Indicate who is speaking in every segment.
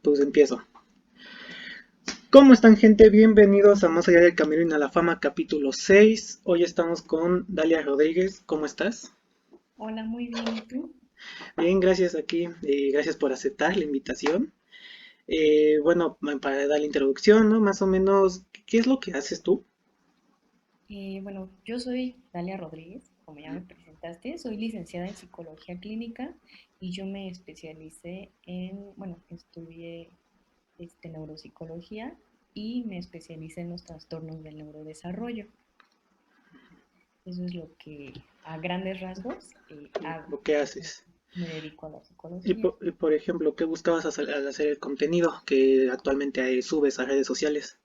Speaker 1: Pues empiezo. ¿Cómo están, gente? Bienvenidos a Más allá del camino a la fama, capítulo 6. Hoy estamos con Dalia Rodríguez. ¿Cómo estás?
Speaker 2: Hola, muy bien, ¿y tú?
Speaker 1: Bien, gracias aquí. Gracias por aceptar la invitación. Bueno, para dar la introducción, ¿no? Más o menos, ¿qué es lo que haces tú?
Speaker 2: Bueno, yo soy Dalia Rodríguez, como ya me presentaste, soy licenciada en psicología clínica y yo me especialicé bueno, estudié neuropsicología y me especialicé en los trastornos del neurodesarrollo. Eso es lo que a grandes rasgos hago.
Speaker 1: ¿O qué
Speaker 2: Me,
Speaker 1: haces?
Speaker 2: me dedico a la
Speaker 1: Y
Speaker 2: psicología.
Speaker 1: por ejemplo, ¿qué buscabas al hacer el contenido que actualmente subes a redes sociales?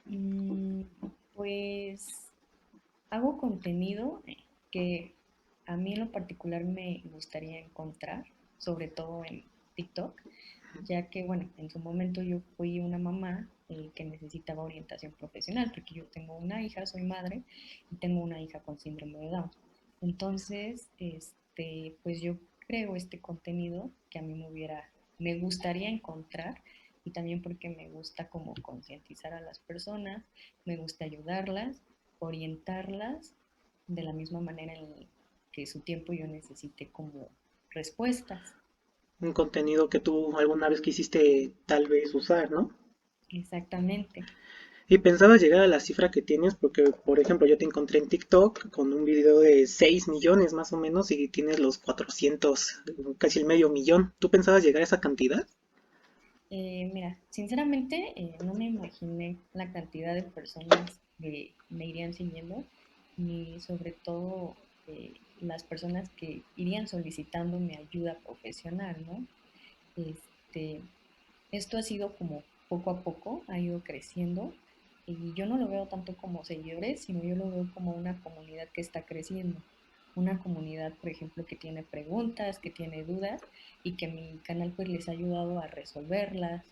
Speaker 2: Mm, pues hago contenido que a mí en lo particular me gustaría encontrar, sobre todo en TikTok, ya que, bueno, en su momento yo fui una mamá que necesitaba orientación profesional, porque yo tengo una hija, soy madre, y tengo una hija con síndrome de Down. Entonces, pues yo creo este contenido que a mí me gustaría encontrar y también porque me gusta como concientizar a las personas, me gusta ayudarlas, orientarlas de la misma manera en que su tiempo yo necesite como respuestas.
Speaker 1: Un contenido que tú alguna vez quisiste tal vez usar, ¿no?
Speaker 2: Exactamente.
Speaker 1: Y pensabas llegar a la cifra que tienes, porque, por ejemplo, yo te encontré en TikTok con un video de 6 millones más o menos y tienes los 400, casi el medio millón. ¿Tú pensabas llegar a esa cantidad?
Speaker 2: Mira, sinceramente no me imaginé la cantidad de personas que me irían siguiendo, ni sobre todo las personas que irían solicitando mi ayuda profesional, ¿no? Este, Esto ha sido como poco a poco, ha ido creciendo y yo no lo veo tanto como seguidores, sino yo lo veo como una comunidad que está creciendo. Una comunidad, por ejemplo, que tiene preguntas, que tiene dudas y que mi canal pues les ha ayudado a resolverlas.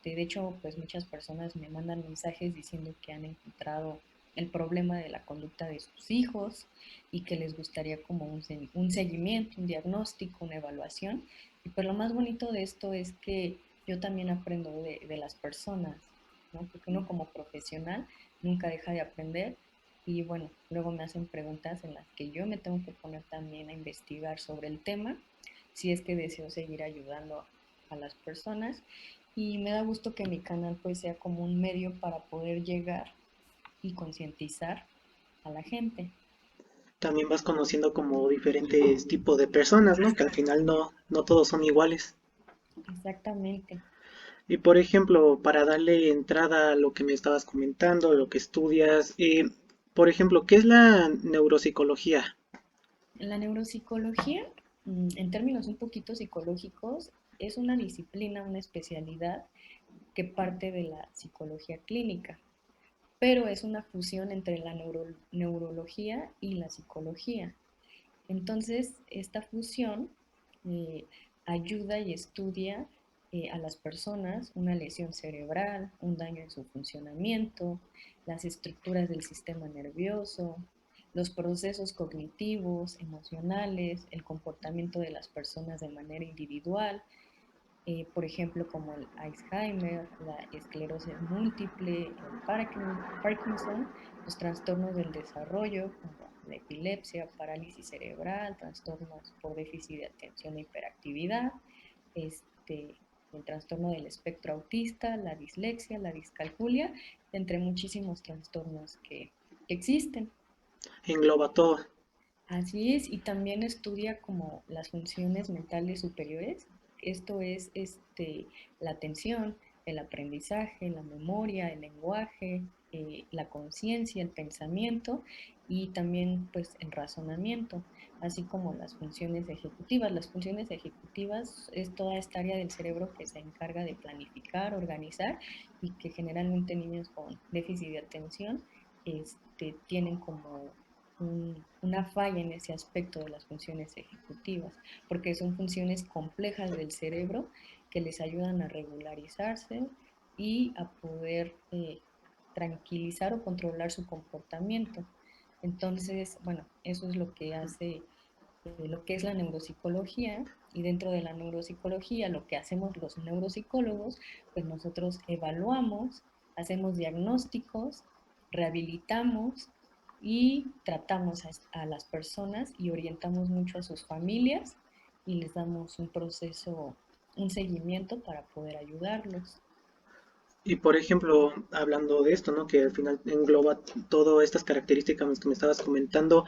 Speaker 2: De hecho, pues muchas personas me mandan mensajes diciendo que han encontrado el problema de la conducta de sus hijos y que les gustaría como un seguimiento, un diagnóstico, una evaluación. Y pues lo más bonito de esto es que yo también aprendo de las personas, ¿no? Porque uno como profesional nunca deja de aprender y bueno, luego me hacen preguntas en las que yo me tengo que poner también a investigar sobre el tema, si es que deseo seguir ayudando a las personas y me da gusto que mi canal pues sea como un medio para poder llegar y concientizar a la gente.
Speaker 1: También vas conociendo como diferentes tipos de personas, ¿no? Que al final no todos son iguales.
Speaker 2: Exactamente.
Speaker 1: Y por ejemplo, para darle entrada a lo que me estabas comentando, lo que estudias, por ejemplo, ¿qué es la neuropsicología?
Speaker 2: La neuropsicología, en términos un poquito psicológicos, es una disciplina, una especialidad que parte de la psicología clínica, pero es una fusión entre la neurología y la psicología. Entonces, esta fusión eh, ayuda y estudia a las personas una lesión cerebral, un daño en su funcionamiento, las estructuras del sistema nervioso, los procesos cognitivos, emocionales, el comportamiento de las personas de manera individual, por ejemplo, como el Alzheimer, la esclerosis múltiple, el Parkinson, los trastornos del desarrollo, como la epilepsia, parálisis cerebral, trastornos por déficit de atención e hiperactividad, este, el trastorno del espectro autista, la dislexia, la discalculia, entre muchísimos trastornos que existen.
Speaker 1: Engloba todo.
Speaker 2: Así es, y también estudia como las funciones mentales superiores. Esto es la atención, el aprendizaje, la memoria, el lenguaje, la conciencia, el pensamiento y también pues el razonamiento, así como las funciones ejecutivas. Las funciones ejecutivas es toda esta área del cerebro que se encarga de planificar, organizar y que generalmente niños con déficit de atención tienen como una falla en ese aspecto de las funciones ejecutivas, porque son funciones complejas del cerebro que les ayudan a regularizarse y a poder tranquilizar o controlar su comportamiento. Entonces, bueno, eso es lo que hace lo que es la neuropsicología. Y dentro de la neuropsicología, lo que hacemos los neuropsicólogos, pues nosotros evaluamos, hacemos diagnósticos, rehabilitamos y tratamos a las personas y orientamos mucho a sus familias y les damos un proceso, un seguimiento para poder ayudarlos.
Speaker 1: Y por ejemplo, hablando de esto, ¿no? Que al final engloba todas estas características que me estabas comentando.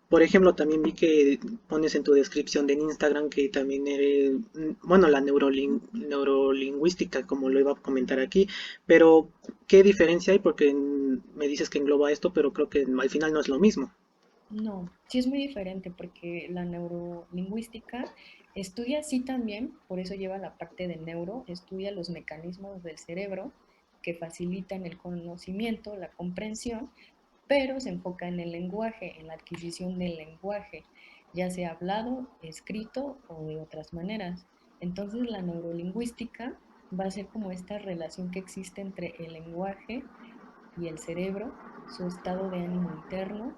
Speaker 1: Por ejemplo, también vi que pones en tu descripción de Instagram que también eres, bueno, la neurolingüística, como lo iba a comentar aquí, pero ¿qué diferencia hay? Porque me dices que engloba esto, pero creo que al final no es lo mismo.
Speaker 2: No, sí es muy diferente porque la neurolingüística estudia sí también, por eso lleva la parte de neuro, estudia los mecanismos del cerebro que facilitan el conocimiento, la comprensión, pero se enfoca en el lenguaje, en la adquisición del lenguaje, ya sea hablado, escrito o de otras maneras. Entonces la neurolingüística va a ser como esta relación que existe entre el lenguaje y el cerebro, su estado de ánimo interno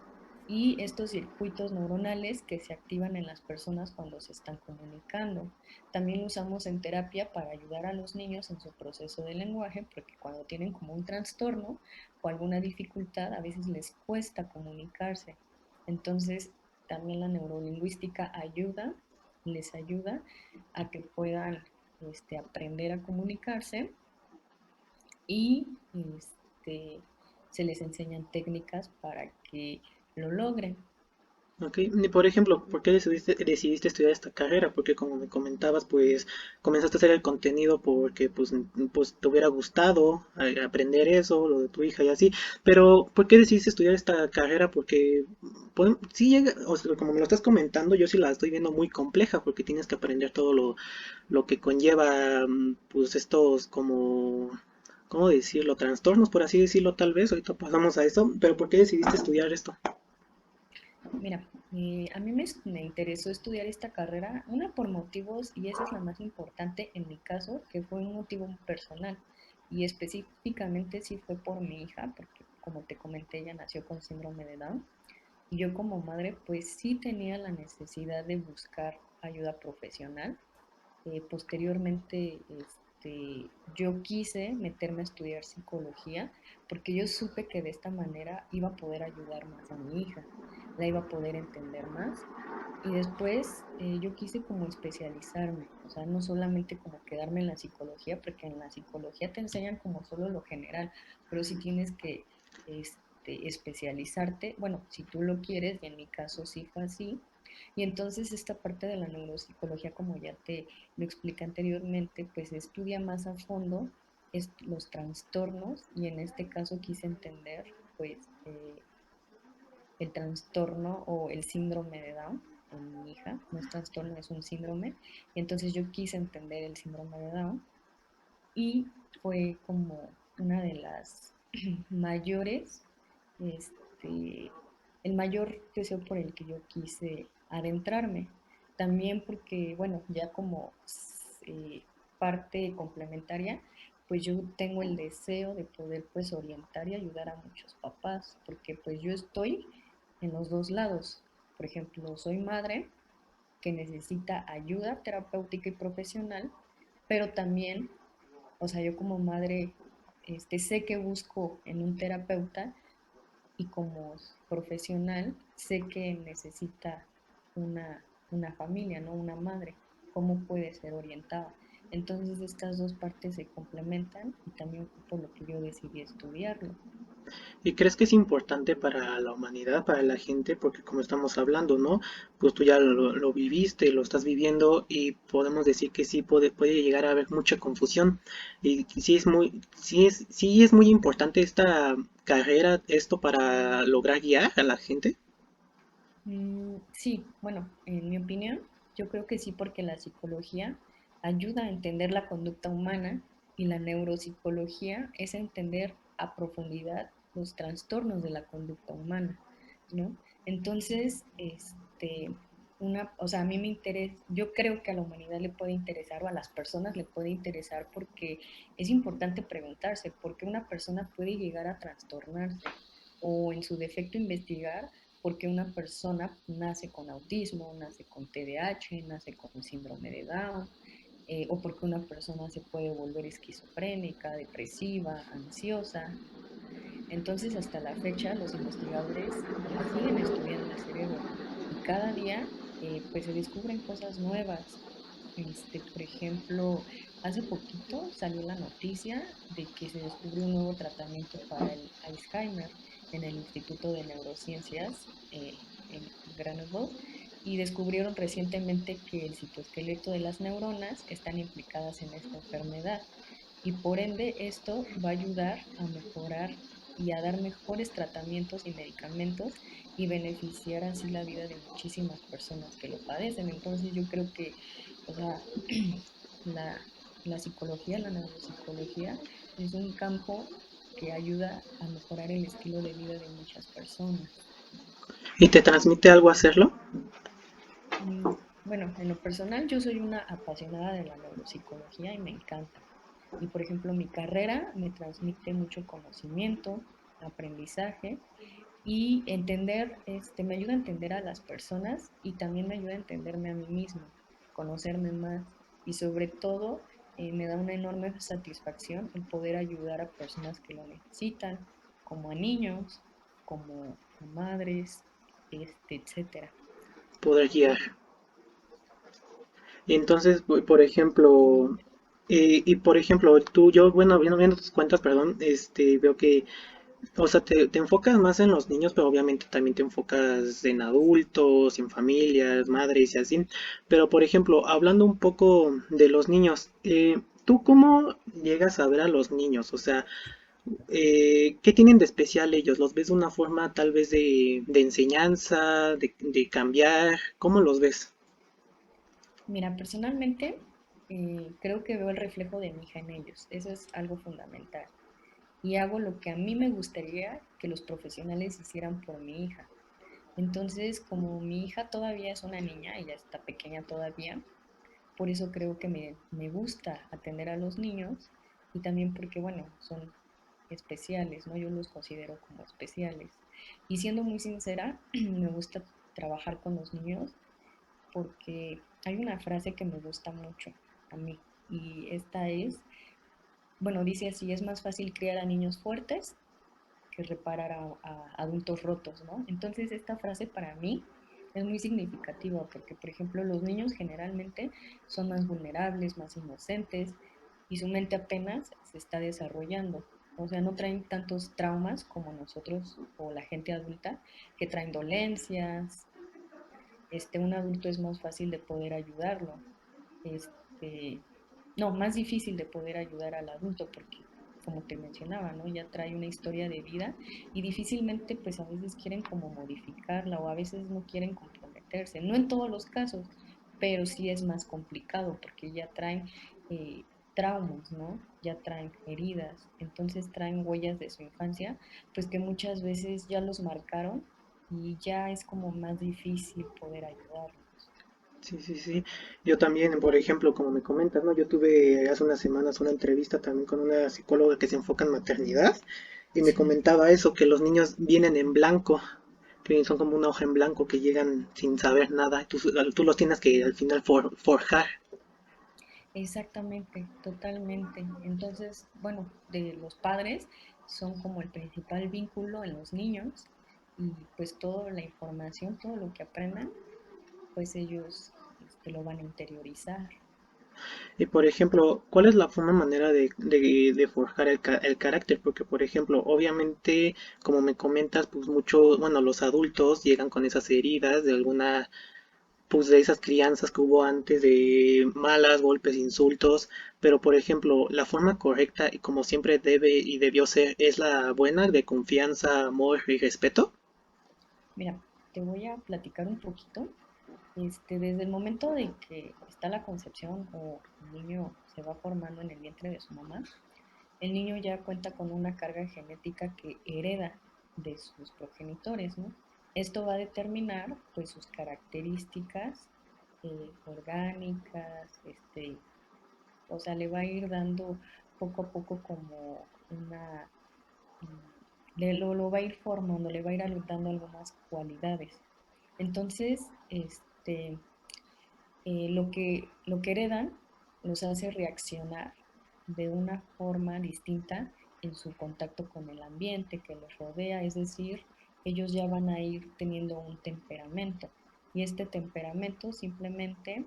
Speaker 2: y estos circuitos neuronales que se activan en las personas cuando se están comunicando. También lo usamos en terapia para ayudar a los niños en su proceso de lenguaje, porque cuando tienen como un trastorno o alguna dificultad, a veces les cuesta comunicarse. Entonces, también la neurolingüística ayuda, les ayuda a que puedan aprender a comunicarse y se les enseñan técnicas para que lo logren.
Speaker 1: Ok, y por ejemplo, ¿por qué decidiste estudiar esta carrera? Porque como me comentabas, pues comenzaste a hacer el contenido porque pues te hubiera gustado aprender eso, lo de tu hija y así, pero ¿por qué decidiste estudiar esta carrera? Porque sí llega, o sea, como me lo estás comentando, yo sí la estoy viendo muy compleja porque tienes que aprender todo lo que conlleva, pues estos como, ¿cómo decirlo? Trastornos, por así decirlo, tal vez, ahorita pasamos a eso, pero ¿por qué decidiste estudiar esto?
Speaker 2: Mira, a mí me interesó estudiar esta carrera, una por motivos, y esa es la más importante en mi caso, que fue un motivo personal. Y específicamente sí fue por mi hija, porque como te comenté, ella nació con síndrome de Down. Y yo como madre, pues sí tenía la necesidad de buscar ayuda profesional. Posteriormente, yo quise meterme a estudiar psicología porque yo supe que de esta manera iba a poder ayudar más a mi hija, la iba a poder entender más. Y después yo quise como especializarme, o sea, no solamente como quedarme en la psicología, porque en la psicología te enseñan como solo lo general, pero sí tienes que especializarte, bueno, si tú lo quieres, y en mi caso sí fue así. Y entonces esta parte de la neuropsicología, como ya te lo expliqué anteriormente, pues estudia más a fondo los trastornos y en este caso quise entender pues el trastorno o el síndrome de Down en mi hija. No es trastorno, es un síndrome. Y entonces yo quise entender el síndrome de Down y fue como una de las mayores, este, el mayor deseo por el que yo quise adentrarme. También porque, bueno, ya como eh, parte complementaria, pues yo tengo el deseo de poder pues orientar y ayudar a muchos papás, porque pues yo estoy en los dos lados. Por ejemplo, soy madre que necesita ayuda terapéutica y profesional, pero también, o sea, yo como madre sé que busco en un terapeuta y como profesional sé que necesita una familia, ¿no? Una madre, cómo puede ser orientada. Entonces estas dos partes se complementan y también fue por lo que yo decidí estudiarlo.
Speaker 1: ¿Y crees que es importante para la humanidad, para la gente? Porque como estamos hablando, ¿no? Pues tú ya lo viviste, lo estás viviendo y podemos decir que sí puede llegar a haber mucha confusión. Y sí es muy importante esta carrera, esto para lograr guiar a la gente.
Speaker 2: Sí, bueno, en mi opinión, yo creo que sí, porque la psicología ayuda a entender la conducta humana y la neuropsicología es entender a profundidad los trastornos de la conducta humana, ¿no? Entonces, o sea, a mí me interesa, yo creo que a la humanidad le puede interesar o a las personas le puede interesar porque es importante preguntarse por qué una persona puede llegar a trastornarse o en su defecto investigar porque una persona nace con autismo, nace con TDAH, nace con síndrome de Down, o porque una persona se puede volver esquizofrénica, depresiva, ansiosa. Entonces, hasta la fecha, los investigadores siguen estudiando el cerebro y cada día pues se descubren cosas nuevas. Por ejemplo, hace poquito salió la noticia de que se descubrió un nuevo tratamiento para el Alzheimer en el Instituto de Neurociencias en Grenoble y descubrieron recientemente que el citoesqueleto de las neuronas están implicadas en esta enfermedad y por ende esto va a ayudar a mejorar y a dar mejores tratamientos y medicamentos y beneficiar así la vida de muchísimas personas que lo padecen. Entonces yo creo que, o sea, la, la psicología, la neuropsicología es un campo que ayuda a mejorar el estilo de vida de muchas personas.
Speaker 1: ¿Y te transmite algo hacerlo?
Speaker 2: Mm, Bueno, en lo personal yo soy una apasionada de la neuropsicología y me encanta. Y por ejemplo, mi carrera me transmite mucho conocimiento, aprendizaje y entender, me ayuda a entender a las personas y también me ayuda a entenderme a mí misma, conocerme más y sobre todo me da una enorme satisfacción el poder ayudar a personas que lo necesitan, como a niños, como a madres, etcétera.
Speaker 1: Poder guiar. Y entonces, por ejemplo, y por ejemplo, tú, yo, bueno, viendo tus cuentas, perdón, veo que, o sea, te enfocas más en los niños, pero obviamente también te enfocas en adultos, en familias, madres y así. Pero, por ejemplo, hablando un poco de los niños, ¿tú cómo llegas a ver a los niños? O sea, ¿qué tienen de especial ellos? ¿Los ves de una forma tal vez de enseñanza, de cambiar? ¿Cómo los ves?
Speaker 2: Mira, personalmente creo que veo el reflejo de mi hija en ellos. Eso es algo fundamental. Y hago lo que a mí me gustaría que los profesionales hicieran por mi hija. Entonces, como mi hija todavía es una niña, ella está pequeña todavía, por eso creo que me gusta atender a los niños y también porque, bueno, son especiales, ¿no? Yo los considero como especiales. Y siendo muy sincera, me gusta trabajar con los niños porque hay una frase que me gusta mucho a mí y esta es, bueno, dice así, es más fácil criar a niños fuertes que reparar a adultos rotos, ¿no? Entonces esta frase para mí es muy significativa porque, por ejemplo, los niños generalmente son más vulnerables, más inocentes y su mente apenas se está desarrollando. O sea, no traen tantos traumas como nosotros o la gente adulta que traen dolencias. Un adulto es más fácil de poder ayudarlo. Este, no, más difícil de poder ayudar al adulto porque, como te mencionaba, ¿no? Ya trae una historia de vida y difícilmente, pues a veces quieren como modificarla o a veces no quieren comprometerse. No en todos los casos, pero sí es más complicado porque ya traen eh, traumas, ¿no? Ya traen heridas, entonces traen huellas de su infancia, pues que muchas veces ya los marcaron y ya es como más difícil poder ayudarlos.
Speaker 1: Sí, sí, sí. Yo también, por ejemplo, como me comentas, ¿no? Yo tuve hace unas semanas una entrevista también con una psicóloga que se enfoca en maternidad y me
Speaker 2: Sí.
Speaker 1: comentaba eso, que los niños vienen en blanco, que son como una hoja en blanco que llegan sin saber nada. Tú los tienes que al final forjar.
Speaker 2: Exactamente, totalmente. Entonces, bueno, de los padres son como el principal vínculo en los niños y pues toda la información, todo lo que aprendan, pues ellos lo van a interiorizar.
Speaker 1: Y por ejemplo, ¿cuál es la forma manera de forjar el carácter? Porque por ejemplo, obviamente, como me comentas, pues muchos, bueno, los adultos llegan con esas heridas de alguna, pues de esas crianzas que hubo antes de malas, golpes, insultos, pero por ejemplo, la forma correcta y como siempre debe y debió ser es la buena de confianza, amor y respeto.
Speaker 2: Mira, te voy a platicar un poquito. Desde el momento de que está la concepción o el niño se va formando en el vientre de su mamá, el niño ya cuenta con una carga genética que hereda de sus progenitores, ¿no? Esto va a determinar, pues, sus características orgánicas, o sea, le va a ir dando poco a poco como una lo va a ir formando, le va a ir dando algunas cualidades. Entonces, lo que heredan los hace reaccionar de una forma distinta en su contacto con el ambiente que los rodea, es decir, ellos ya van a ir teniendo un temperamento y este temperamento simplemente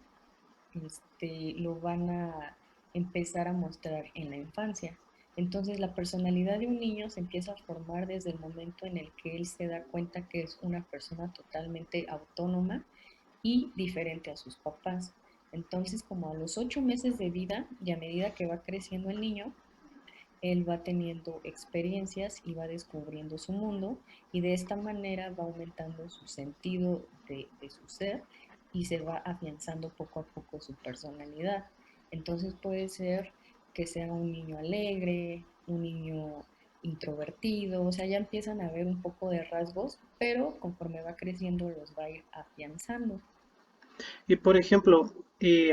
Speaker 2: lo van a empezar a mostrar en la infancia. Entonces la personalidad de un niño se empieza a formar desde el momento en el que él se da cuenta que es una persona totalmente autónoma y diferente a sus papás. Entonces, como a los 8 meses de vida y a medida que va creciendo el niño, él va teniendo experiencias y va descubriendo su mundo y de esta manera va aumentando su sentido de su ser y se va afianzando poco a poco su personalidad. Entonces puede ser que sea un niño alegre, un niño introvertido, o sea, ya empiezan a ver un poco de rasgos, pero conforme va creciendo los va a ir afianzando.
Speaker 1: Y por ejemplo,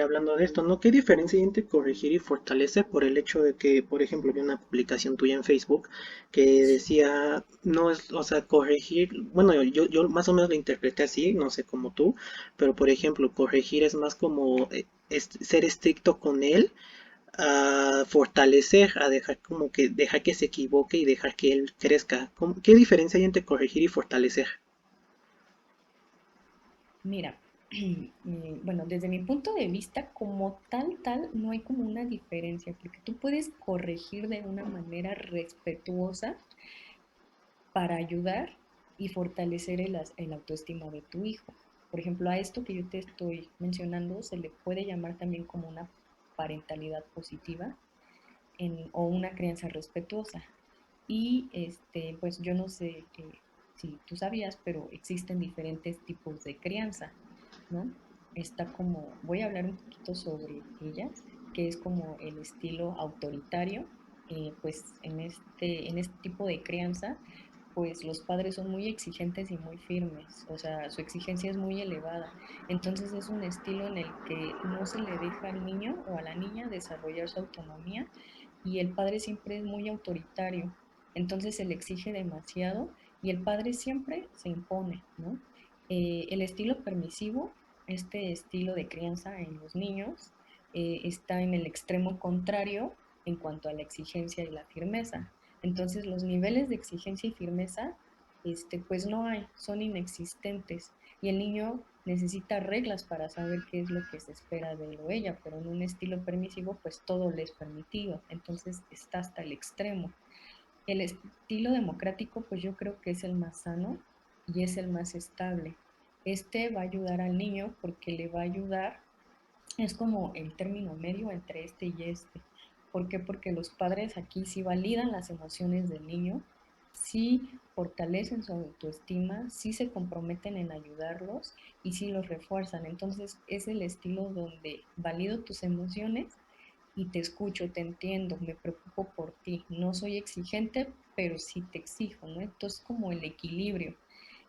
Speaker 1: hablando de esto, ¿no? ¿Qué diferencia hay entre corregir y fortalecer por el hecho de que, por ejemplo, vi una publicación tuya en Facebook que decía, no es, o sea, corregir, bueno, yo más o menos lo interpreté así, no sé como tú, pero por ejemplo, corregir es más como ser estricto con él, a fortalecer, a dejar como que dejar que se equivoque y dejar que él crezca. ¿Qué diferencia hay entre corregir y fortalecer?
Speaker 2: Mira, bueno, desde mi punto de vista, como tal, no hay como una diferencia, porque tú puedes corregir de una manera respetuosa para ayudar y fortalecer el autoestima de tu hijo. Por ejemplo, a esto que yo te estoy mencionando se le puede llamar también como una parentalidad positiva o una crianza respetuosa. Y pues yo no sé si tú sabías, pero existen diferentes tipos de crianza, ¿no? Está como, voy a hablar un poquito sobre ellas, que es como el estilo autoritario, pues en este tipo de crianza, pues los padres son muy exigentes y muy firmes, o sea, su exigencia es muy elevada. Entonces es un estilo en el que no se le deja al niño o a la niña desarrollar su autonomía y el padre siempre es muy autoritario. Entonces se le exige demasiado y el padre siempre se impone, ¿no? El estilo permisivo, este estilo de crianza en los niños, está en el extremo contrario en cuanto a la exigencia y la firmeza. Entonces los niveles de exigencia y firmeza, pues no hay, son inexistentes. Y el niño necesita reglas para saber qué es lo que se espera de él o ella, pero en un estilo permisivo, pues todo le es permitido. Entonces está hasta el extremo. El estilo democrático, pues yo creo que es el más sano y es el más estable. Este va a ayudar al niño porque le va a ayudar, es como el término medio entre este y este. ¿Por qué? Porque los padres aquí sí validan las emociones del niño, sí fortalecen su autoestima, sí se comprometen en ayudarlos y sí los refuerzan. Entonces es el estilo donde valido tus emociones y te escucho, te entiendo, me preocupo por ti. No soy exigente, pero sí te exijo, ¿no? Entonces como el equilibrio.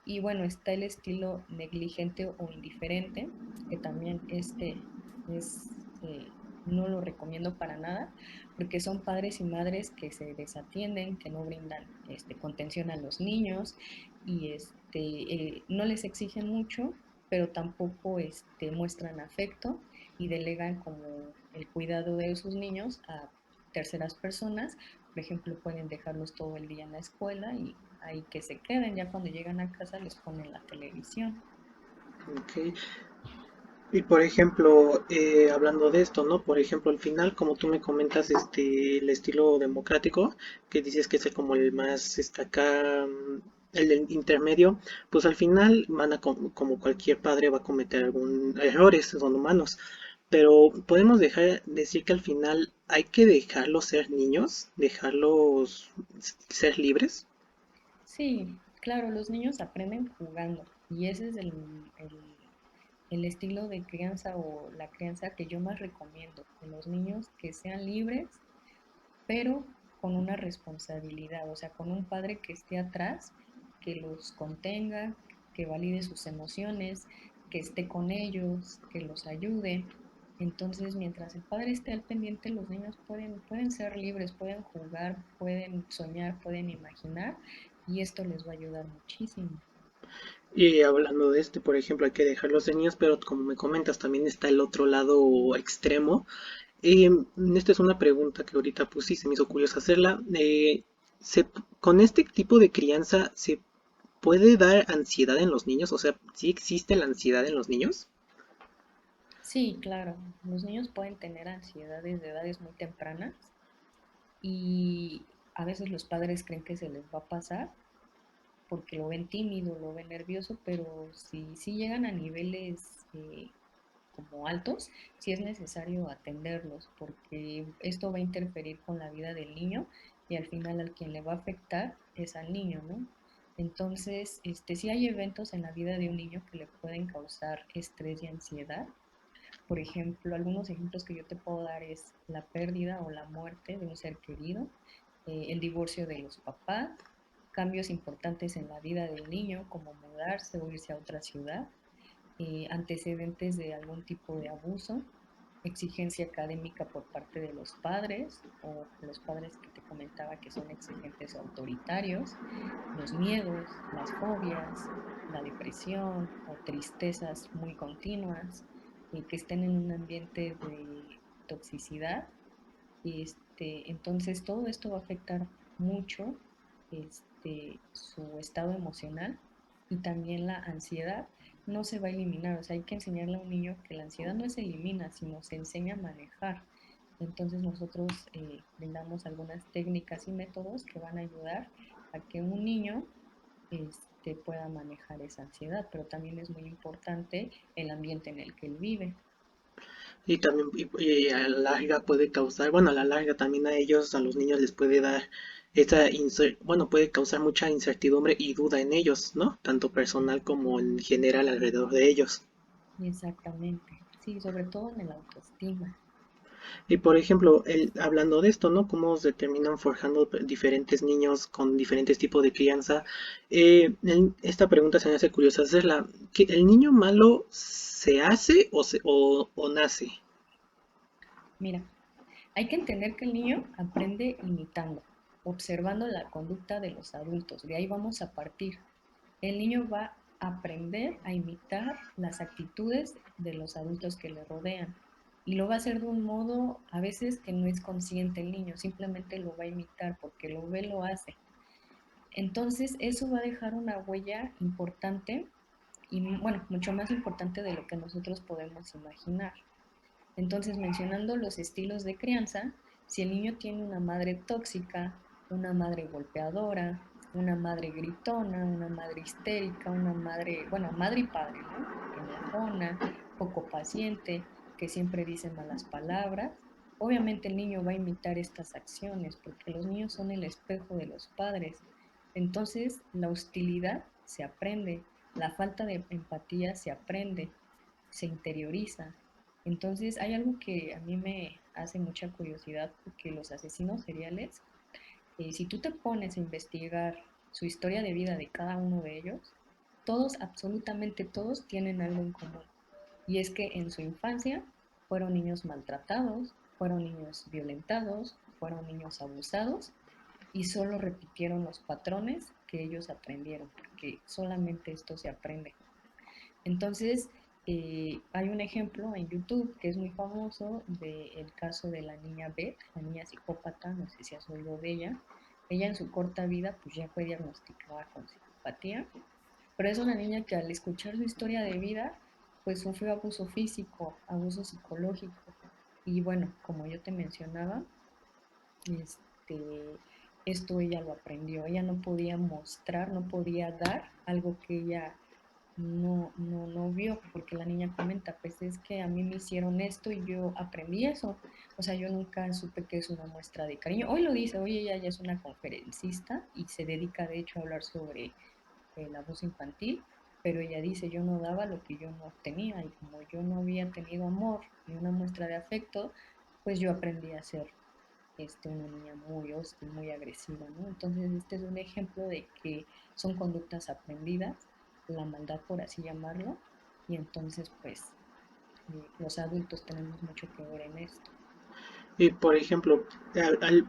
Speaker 2: Y bueno, está el estilo negligente o indiferente, que también es, no lo recomiendo para nada, porque son padres y madres que se desatienden, que no brindan contención a los niños y no les exigen mucho, pero tampoco muestran afecto y delegan como el cuidado de sus niños a terceras personas. Por ejemplo, pueden dejarlos todo el día en la escuela y ahí que se queden. Ya cuando llegan a casa les ponen la televisión.
Speaker 1: Ok. Y por ejemplo, hablando de esto, ¿no? Por ejemplo, al final, como tú me comentas, el estilo democrático, que dices que es como el más, acá, el del intermedio, pues al final van a, como cualquier padre va a cometer algún errores, son humanos. Pero podemos decir que al final hay que dejarlos ser niños, dejarlos ser libres.
Speaker 2: Sí, claro, los niños aprenden jugando y ese es el estilo de crianza o la crianza que yo más recomiendo, de los niños que sean libres, pero con una responsabilidad, o sea, con un padre que esté atrás, que los contenga, que valide sus emociones, que esté con ellos, que los ayude. Entonces, mientras el padre esté al pendiente, los niños pueden ser libres, pueden jugar, pueden soñar, pueden imaginar y esto les va a ayudar muchísimo.
Speaker 1: Y hablando de este, por ejemplo, hay que dejar los de niños, pero como me comentas, también está el otro lado extremo. Esta es una pregunta que ahorita pues sí se me hizo curioso hacerla. Se- con este tipo de crianza, ¿se puede dar ansiedad en los niños? O sea, ¿sí existe la ansiedad en los niños?
Speaker 2: Sí, claro, los niños pueden tener ansiedades de edades muy tempranas y a veces los padres creen que se les va a pasar porque lo ven tímido, lo ven nervioso, pero si llegan a niveles como altos, sí es necesario atenderlos porque esto va a interferir con la vida del niño y al final al quien le va a afectar es al niño, ¿no? Entonces, sí hay eventos en la vida de un niño que le pueden causar estrés y ansiedad. Por ejemplo, algunos ejemplos que yo te puedo dar es la pérdida o la muerte de un ser querido, el divorcio de los papás, cambios importantes en la vida del niño, como mudarse o irse a otra ciudad, antecedentes de algún tipo de abuso, exigencia académica por parte de los padres o los padres que te comentaba que son exigentes o autoritarios, los miedos, las fobias, la depresión o tristezas muy continuas, que estén en un ambiente de toxicidad. Entonces todo esto va a afectar mucho su estado emocional y también la ansiedad no se va a eliminar. O sea, hay que enseñarle a un niño que la ansiedad no se elimina, sino se enseña a manejar. Entonces nosotros brindamos algunas técnicas y métodos que van a ayudar a que un niño pueda manejar esa ansiedad, pero también es muy importante el ambiente en el que él vive.
Speaker 1: Y también y a la larga puede causar, bueno, a la larga también a ellos, a los niños les puede dar bueno, puede causar mucha incertidumbre y duda en ellos, ¿no? Tanto personal como en general alrededor de ellos.
Speaker 2: Exactamente. Sí, sobre todo en el autoestima.
Speaker 1: Y por ejemplo, hablando de esto, ¿no? Cómo se terminan forjando diferentes niños con diferentes tipos de crianza. Esta pregunta se me hace curiosa hacerla. ¿Que el niño malo se hace o nace?
Speaker 2: Mira, hay que entender que el niño aprende imitando, observando la conducta de los adultos. De ahí vamos a partir. El niño va a aprender a imitar las actitudes de los adultos que le rodean. Y lo va a hacer de un modo a veces que no es consciente el niño, simplemente lo va a imitar porque lo ve, lo hace. Entonces, eso va a dejar una huella importante y, bueno, mucho más importante de lo que nosotros podemos imaginar. Entonces, mencionando los estilos de crianza, si el niño tiene una madre tóxica, una madre golpeadora, una madre gritona, una madre histérica, una madre, bueno, madre y padre, ¿no? Enojona, poco paciente, que siempre dice malas palabras, obviamente el niño va a imitar estas acciones porque los niños son el espejo de los padres. Entonces, la hostilidad se aprende, la falta de empatía se aprende, se interioriza. Entonces, hay algo que a mí me hace mucha curiosidad porque los asesinos seriales, si tú te pones a investigar su historia de vida de cada uno de ellos, todos, absolutamente todos, tienen algo en común. Y es que en su infancia fueron niños maltratados, fueron niños violentados, fueron niños abusados y solo repitieron los patrones que ellos aprendieron, porque solamente esto se aprende. Entonces, hay un ejemplo en YouTube que es muy famoso del caso de la niña Beth, la niña psicópata, no sé si has oído de ella. Ella en su corta vida pues ya fue diagnosticada con psicopatía, pero es una niña que al escuchar su historia de vida pues sufrió abuso físico, abuso psicológico y bueno, como yo te mencionaba, este, esto ella lo aprendió, ella no podía mostrar, no podía dar algo que ella no vio, porque la niña comenta, pues es que a mí me hicieron esto y yo aprendí eso. O sea, yo nunca supe que es una muestra de cariño. Hoy lo dice, hoy ella ya es una conferencista y se dedica de hecho a hablar sobre el abuso infantil, pero ella dice, yo no daba lo que yo no tenía y como yo no había tenido amor ni una muestra de afecto, pues yo aprendí a ser una niña muy hostil, muy agresiva, ¿no? Entonces, este es un ejemplo de que son conductas aprendidas, la maldad, por así llamarlo, y entonces, pues, los adultos tenemos mucho que ver en esto.
Speaker 1: Y por ejemplo,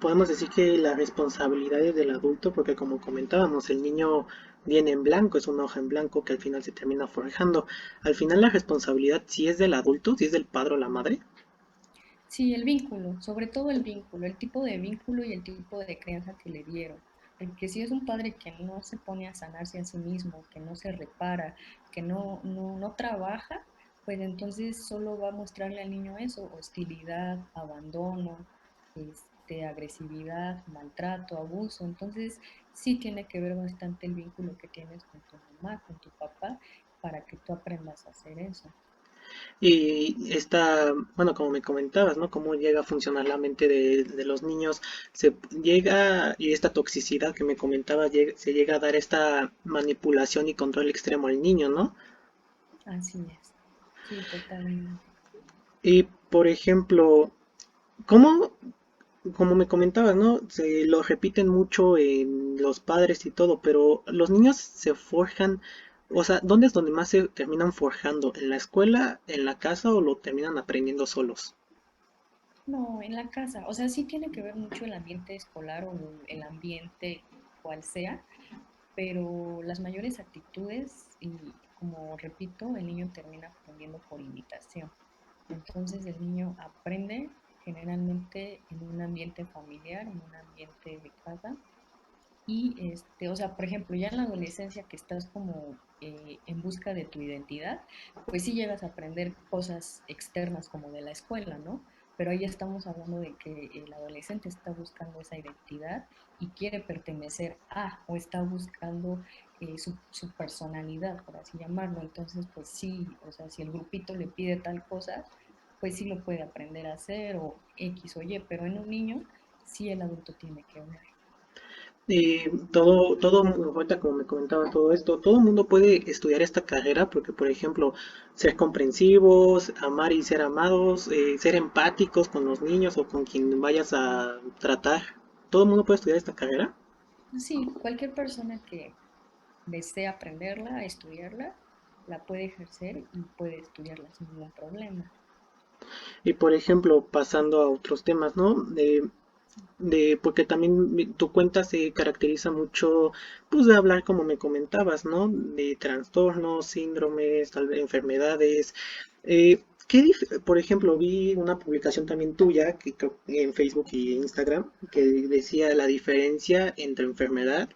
Speaker 1: podemos decir que la responsabilidad es del adulto, porque como comentábamos, el niño viene en blanco, es una hoja en blanco que al final se termina forjando. Al final la responsabilidad sí es del adulto, sí es del padre o la madre.
Speaker 2: Sí, el vínculo, sobre todo el vínculo, el tipo de vínculo y el tipo de crianza que le dieron. Porque si es un padre que no se pone a sanarse a sí mismo, que no se repara, que no trabaja, pues entonces solo va a mostrarle al niño eso, hostilidad, abandono, agresividad, maltrato, abuso. Entonces sí tiene que ver bastante el vínculo que tienes con tu mamá, con tu papá, para que tú aprendas a hacer eso.
Speaker 1: Y esta, bueno, como me comentabas, ¿no? Cómo llega a funcionar la mente de los niños, se llega, y esta toxicidad que me comentabas, se llega a dar esta manipulación y control extremo al niño, ¿no?
Speaker 2: Así es. Sí, totalmente.
Speaker 1: Y, por ejemplo, ¿cómo, como me comentabas, ¿no? Se lo repiten mucho en los padres y todo, pero los niños se forjan, o sea, ¿dónde es donde más se terminan forjando? ¿En la escuela, en la casa o lo terminan aprendiendo solos?
Speaker 2: No, en la casa. O sea, sí tiene que ver mucho el ambiente escolar o el ambiente cual sea, pero las mayores actitudes, y como repito, el niño termina aprendiendo por imitación. Entonces el niño aprende generalmente en un ambiente familiar, en un ambiente de casa. Y, o sea, por ejemplo, ya en la adolescencia que estás como en busca de tu identidad, pues sí llegas a aprender cosas externas como de la escuela, ¿no? Pero ahí estamos hablando de que el adolescente está buscando esa identidad y quiere pertenecer a, o está buscando su personalidad, por así llamarlo. Entonces, pues sí, o sea, si el grupito le pide tal cosa, pues sí lo puede aprender a hacer o X o Y, pero en un niño sí el adulto tiene que ver.
Speaker 1: Y ahorita como me comentaba todo esto, todo el mundo puede estudiar esta carrera porque, por ejemplo, ser comprensivos, amar y ser amados, ser empáticos con los niños o con quien vayas a tratar, todo el mundo puede estudiar esta carrera.
Speaker 2: Sí, cualquier persona que desee aprenderla, estudiarla, la puede ejercer y puede estudiarla sin ningún problema.
Speaker 1: Y, por ejemplo, pasando a otros temas, ¿no? Porque también tu cuenta se caracteriza mucho, pues, de hablar como me comentabas, ¿no? De trastornos, síndromes, tal vez enfermedades. Por ejemplo, vi una publicación también tuya en Facebook y Instagram que decía la diferencia entre enfermedad,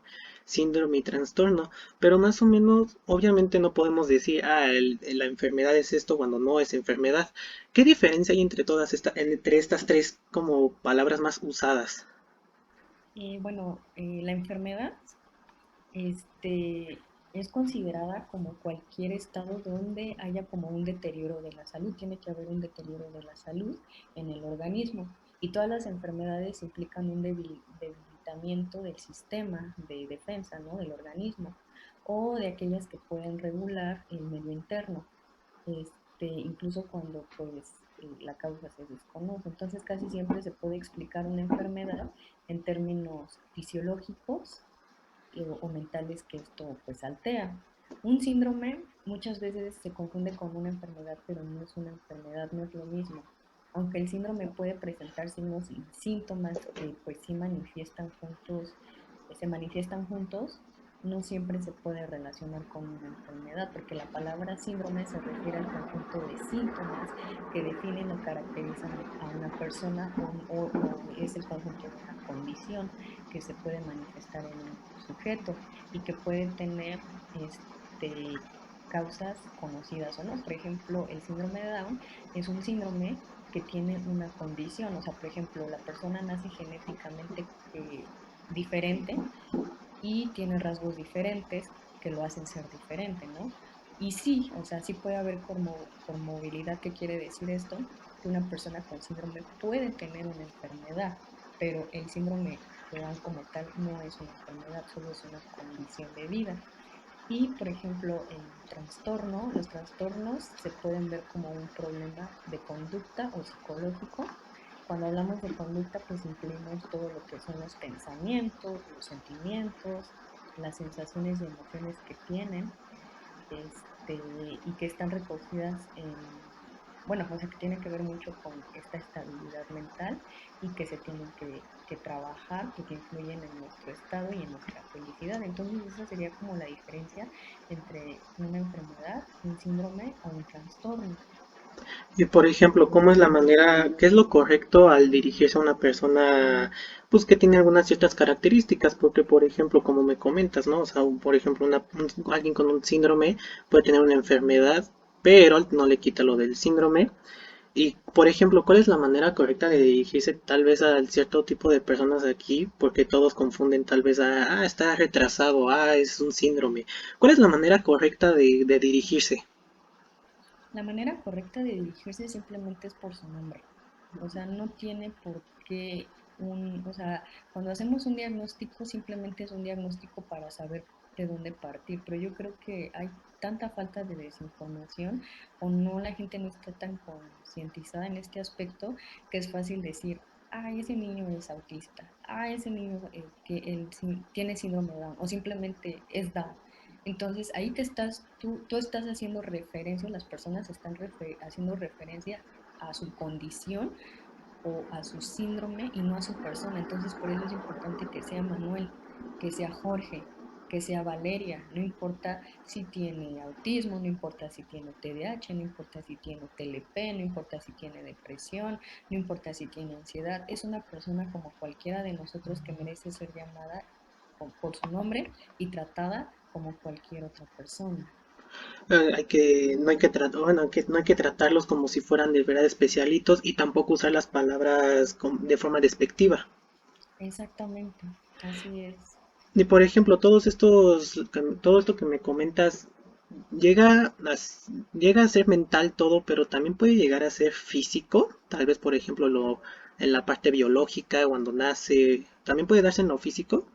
Speaker 1: síndrome y trastorno, pero más o menos, obviamente no podemos decir, la enfermedad es esto cuando no es enfermedad. ¿Qué diferencia hay entre estas tres como palabras más usadas?
Speaker 2: Bueno, la enfermedad es considerada como cualquier estado donde haya como un deterioro de la salud. Tiene que haber un deterioro de la salud en el organismo. Y todas las enfermedades implican un debilitamiento del sistema de defensa, ¿no? Del organismo, o de aquellas que pueden regular el medio interno, incluso cuando pues la causa se desconoce. Entonces casi siempre se puede explicar una enfermedad en términos fisiológicos o mentales que esto pues altea. Un síndrome muchas veces se confunde con una enfermedad, pero no es una enfermedad, no es lo mismo. Aunque el síndrome puede presentar signos y síntomas que pues sí manifiestan juntos, se manifiestan juntos, no siempre se puede relacionar con una enfermedad, porque la palabra síndrome se refiere al conjunto de síntomas que definen o caracterizan a una persona o es el conjunto de una condición que se puede manifestar en un sujeto y que puede tener causas conocidas o no. Por ejemplo, el síndrome de Down es un síndrome que tiene una condición, o sea, por ejemplo, la persona nace genéticamente diferente y tiene rasgos diferentes que lo hacen ser diferente, ¿no? Y sí, o sea, sí puede haber movilidad. ¿Qué quiere decir esto? Que una persona con síndrome puede tener una enfermedad, pero el síndrome de Down como tal no es una enfermedad, solo es una condición de vida. Y, por ejemplo, los trastornos se pueden ver como un problema de conducta o psicológico. Cuando hablamos de conducta, pues incluimos todo lo que son los pensamientos, los sentimientos, las sensaciones y emociones que tienen, y que están recogidas bueno, o sea, que tiene que ver mucho con esta estabilidad mental y que se tienen que trabajar porque influyen en nuestro estado y en nuestra felicidad. Entonces, esa sería como la diferencia entre una enfermedad, un síndrome o un trastorno.
Speaker 1: Y por ejemplo, ¿cómo es la manera, qué es lo correcto al dirigirse a una persona, pues que tiene algunas ciertas características? Porque, por ejemplo, como me comentas, ¿no? O sea, por ejemplo, alguien con un síndrome puede tener una enfermedad, pero no le quita lo del síndrome. Y, por ejemplo, ¿cuál es la manera correcta de dirigirse tal vez a cierto tipo de personas aquí? Porque todos confunden tal vez está retrasado, es un síndrome. ¿Cuál es la manera correcta de dirigirse?
Speaker 2: La manera correcta de dirigirse simplemente es por su nombre. O sea, no tiene por qué o sea, cuando hacemos un diagnóstico simplemente es un diagnóstico para saber de dónde partir, pero yo creo que hay tanta falta de desinformación o no, la gente no está tan concientizada en este aspecto que es fácil decir, ese niño es autista, ese niño que él tiene síndrome de Down o simplemente es Down. Entonces ahí tú estás haciendo referencia, las personas están haciendo referencia a su condición o a su síndrome y no a su persona. Entonces por eso es importante que sea Manuel, que sea Jorge, que sea Valeria, no importa si tiene autismo, no importa si tiene TDAH, no importa si tiene TLP, no importa si tiene depresión, no importa si tiene ansiedad, es una persona como cualquiera de nosotros que merece ser llamada por su nombre y tratada como cualquier otra persona.
Speaker 1: No hay que tratar, bueno, que no hay que tratarlos como si fueran de verdad especialitos y tampoco usar las palabras de forma despectiva.
Speaker 2: Exactamente, así es.
Speaker 1: Y por ejemplo, todo esto que me comentas, llega a ser mental todo, pero también puede llegar a ser físico. Tal vez, por ejemplo, en la parte biológica, cuando nace, también puede darse en lo físico.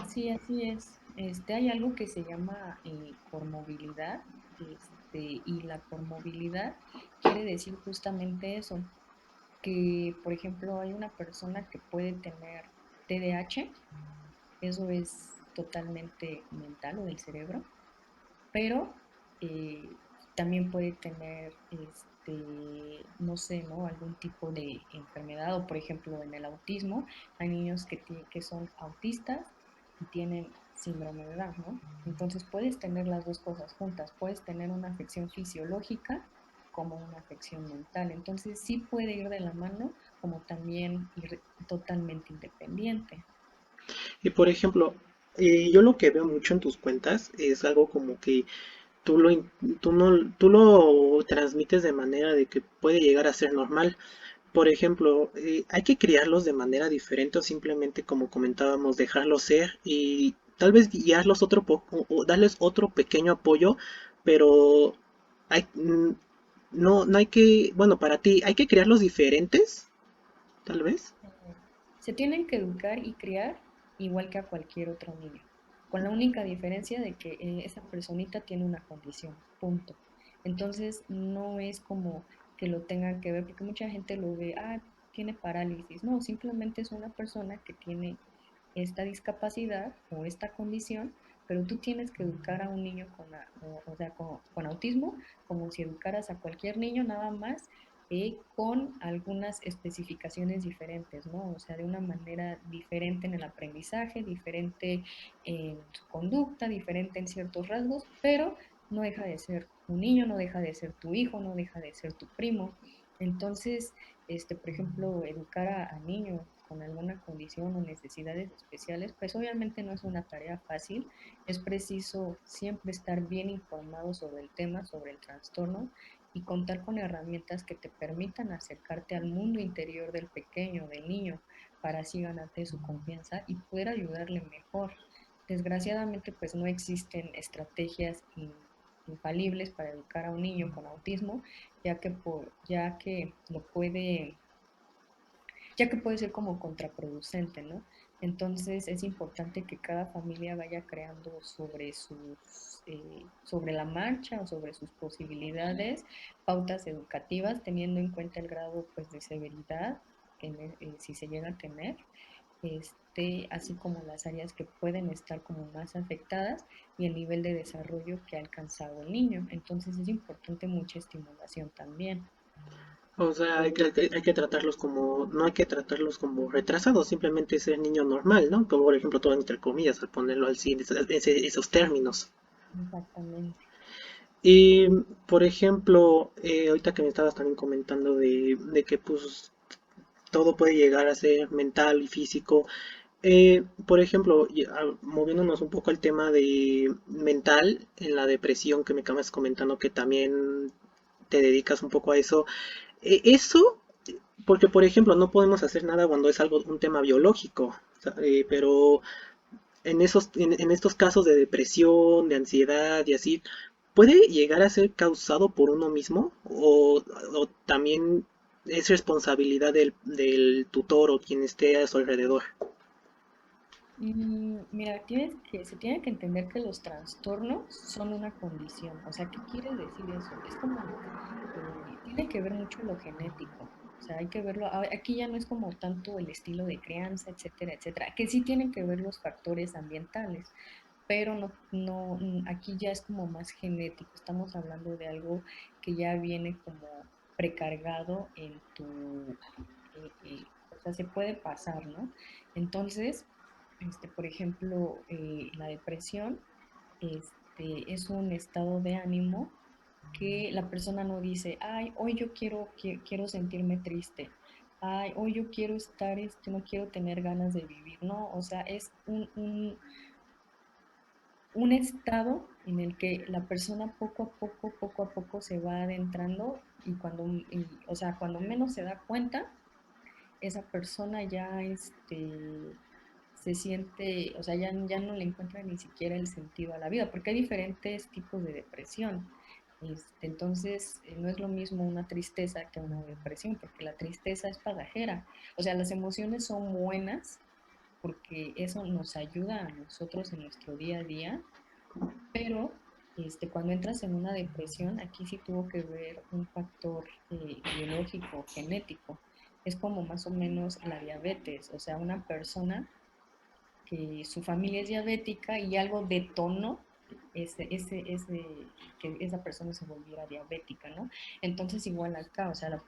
Speaker 2: Sí, así es. Hay algo que se llama comorbilidad, y la comorbilidad quiere decir justamente eso, que por ejemplo hay una persona que puede tener TDAH, eso es totalmente mental o del cerebro, pero eh, también puede tener, no sé, ¿no? Algún tipo de enfermedad, o por ejemplo en el autismo, hay niños que son autistas y tienen síndrome de Down, ¿no? Entonces puedes tener las dos cosas juntas, puedes tener una afección fisiológica como una afección mental, entonces sí puede ir de la mano como también ir totalmente independiente.
Speaker 1: Y por ejemplo, yo lo que veo mucho en tus cuentas es algo como que tú lo, in- tú no, tú lo transmites de manera de que puede llegar a ser normal. Por ejemplo, hay que criarlos de manera diferente o simplemente, como comentábamos, dejarlos ser y tal vez guiarlos otro poco o darles otro pequeño apoyo, pero no hay que, bueno, para ti, hay que criarlos diferentes, tal vez.
Speaker 2: Se tienen que educar y criar igual que a cualquier otro niño, con la única diferencia de que esa personita tiene una condición, punto. Entonces no es como que lo tengan que ver, porque mucha gente lo ve, tiene parálisis. No, simplemente es una persona que tiene esta discapacidad o esta condición, pero tú tienes que educar a un niño o sea, con autismo como si educaras a cualquier niño, nada más con algunas especificaciones diferentes, ¿no? O sea, de una manera diferente en el aprendizaje, diferente en su conducta, diferente en ciertos rasgos, pero no deja de ser un niño, no deja de ser tu hijo, no deja de ser tu primo. Entonces, por ejemplo, educar a niños con alguna condición o necesidades especiales, pues obviamente no es una tarea fácil. Es preciso siempre estar bien informado sobre el tema, sobre el trastorno y contar con herramientas que te permitan acercarte al mundo interior del pequeño, del niño, para así ganarte su confianza y poder ayudarle mejor. Desgraciadamente, pues no existen estrategias infalibles para educar a un niño con autismo, ya que puede ser como contraproducente, ¿no? Entonces es importante que cada familia vaya creando sobre la marcha o sobre sus posibilidades, pautas educativas, teniendo en cuenta el grado pues de severidad si se llega a tener, mente, así como las áreas que pueden estar como más afectadas y el nivel de desarrollo que ha alcanzado el niño. Entonces es importante mucha estimulación también.
Speaker 1: O sea, hay que tratarlos como, no hay que tratarlos como retrasados, simplemente ser niño normal, ¿no? Como por ejemplo todo entre comillas, al ponerlo así, esos términos.
Speaker 2: Exactamente.
Speaker 1: Y por ejemplo, ahorita que me estabas también comentando de que pues todo puede llegar a ser mental y físico. Por ejemplo, moviéndonos un poco al tema de mental, en la depresión que me acabas comentando que también te dedicas un poco a eso. Eso, porque por ejemplo, no podemos hacer nada cuando es algo, un tema biológico, o sea, pero en estos casos de depresión, de ansiedad y así, ¿puede llegar a ser causado por uno mismo? O también es responsabilidad del tutor o quien esté a su alrededor?
Speaker 2: Mira, se tiene que entender que los trastornos son una condición. O sea, ¿qué quiere decir eso? Es como, tiene que ver mucho lo genético. O sea, hay que verlo. Aquí ya no es como tanto el estilo de crianza, etcétera, etcétera, que sí tienen que ver los factores ambientales, pero aquí ya es como más genético. Estamos hablando de algo que ya viene como precargado en o sea, se puede pasar, ¿no? Entonces, por ejemplo, la depresión, es un estado de ánimo que la persona no dice, ay, hoy yo quiero sentirme triste, ay, hoy yo quiero estar, no quiero tener ganas de vivir, no, o sea, es un estado en el que la persona poco a poco se va adentrando y o sea, cuando menos se da cuenta, esa persona ya, se siente, o sea, ya no le encuentra ni siquiera el sentido a la vida, porque hay diferentes tipos de depresión. Entonces, no es lo mismo una tristeza que una depresión, porque la tristeza es pasajera. O sea, las emociones son buenas porque eso nos ayuda a nosotros en nuestro día a día, pero cuando entras en una depresión, aquí sí tuvo que ver un factor biológico, genético. Es como más o menos la diabetes, o sea, una persona que su familia es diabética y algo detonó que esa persona se volviera diabética, ¿no? Entonces igual acá, o sea,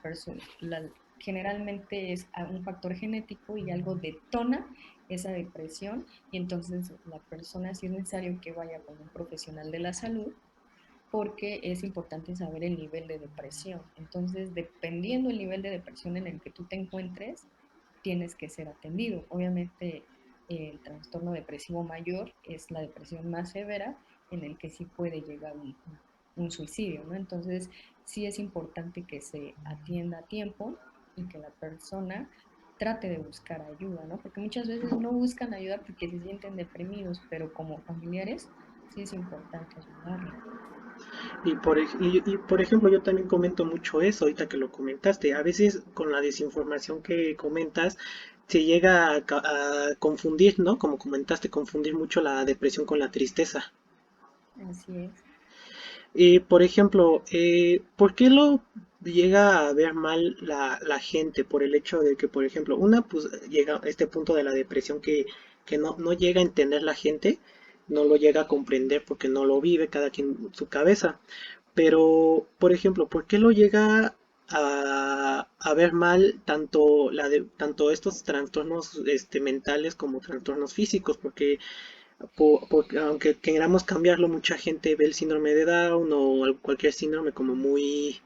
Speaker 2: generalmente es un factor genético y algo detona esa depresión y entonces la persona sí es necesario que vaya con un profesional de la salud porque es importante saber el nivel de depresión. Entonces, dependiendo el nivel de depresión en el que tú te encuentres, tienes que ser atendido. Obviamente, el trastorno depresivo mayor es la depresión más severa en el que sí puede llegar un suicidio, ¿no? Entonces, sí es importante que se atienda a tiempo y que la persona trate de buscar ayuda, ¿no? Porque muchas veces no buscan ayuda porque se sienten deprimidos, pero como familiares sí es importante ayudarle.
Speaker 1: Y por ejemplo, yo también comento mucho eso, ahorita que lo comentaste. A veces con la desinformación que comentas, se llega a confundir, ¿no? Como comentaste, confundir mucho la depresión con la tristeza.
Speaker 2: Así es.
Speaker 1: Por ejemplo, ¿por qué lo llega a ver mal la gente? Por el hecho de que, por ejemplo, una, pues llega a este punto de la depresión que no llega a entender la gente, no lo llega a comprender porque no lo vive cada quien en su cabeza. Pero, por ejemplo, ¿por qué lo llega a ver mal tanto estos trastornos mentales como trastornos físicos? Porque aunque queramos cambiarlo, mucha gente ve el síndrome de Down o cualquier síndrome como muy,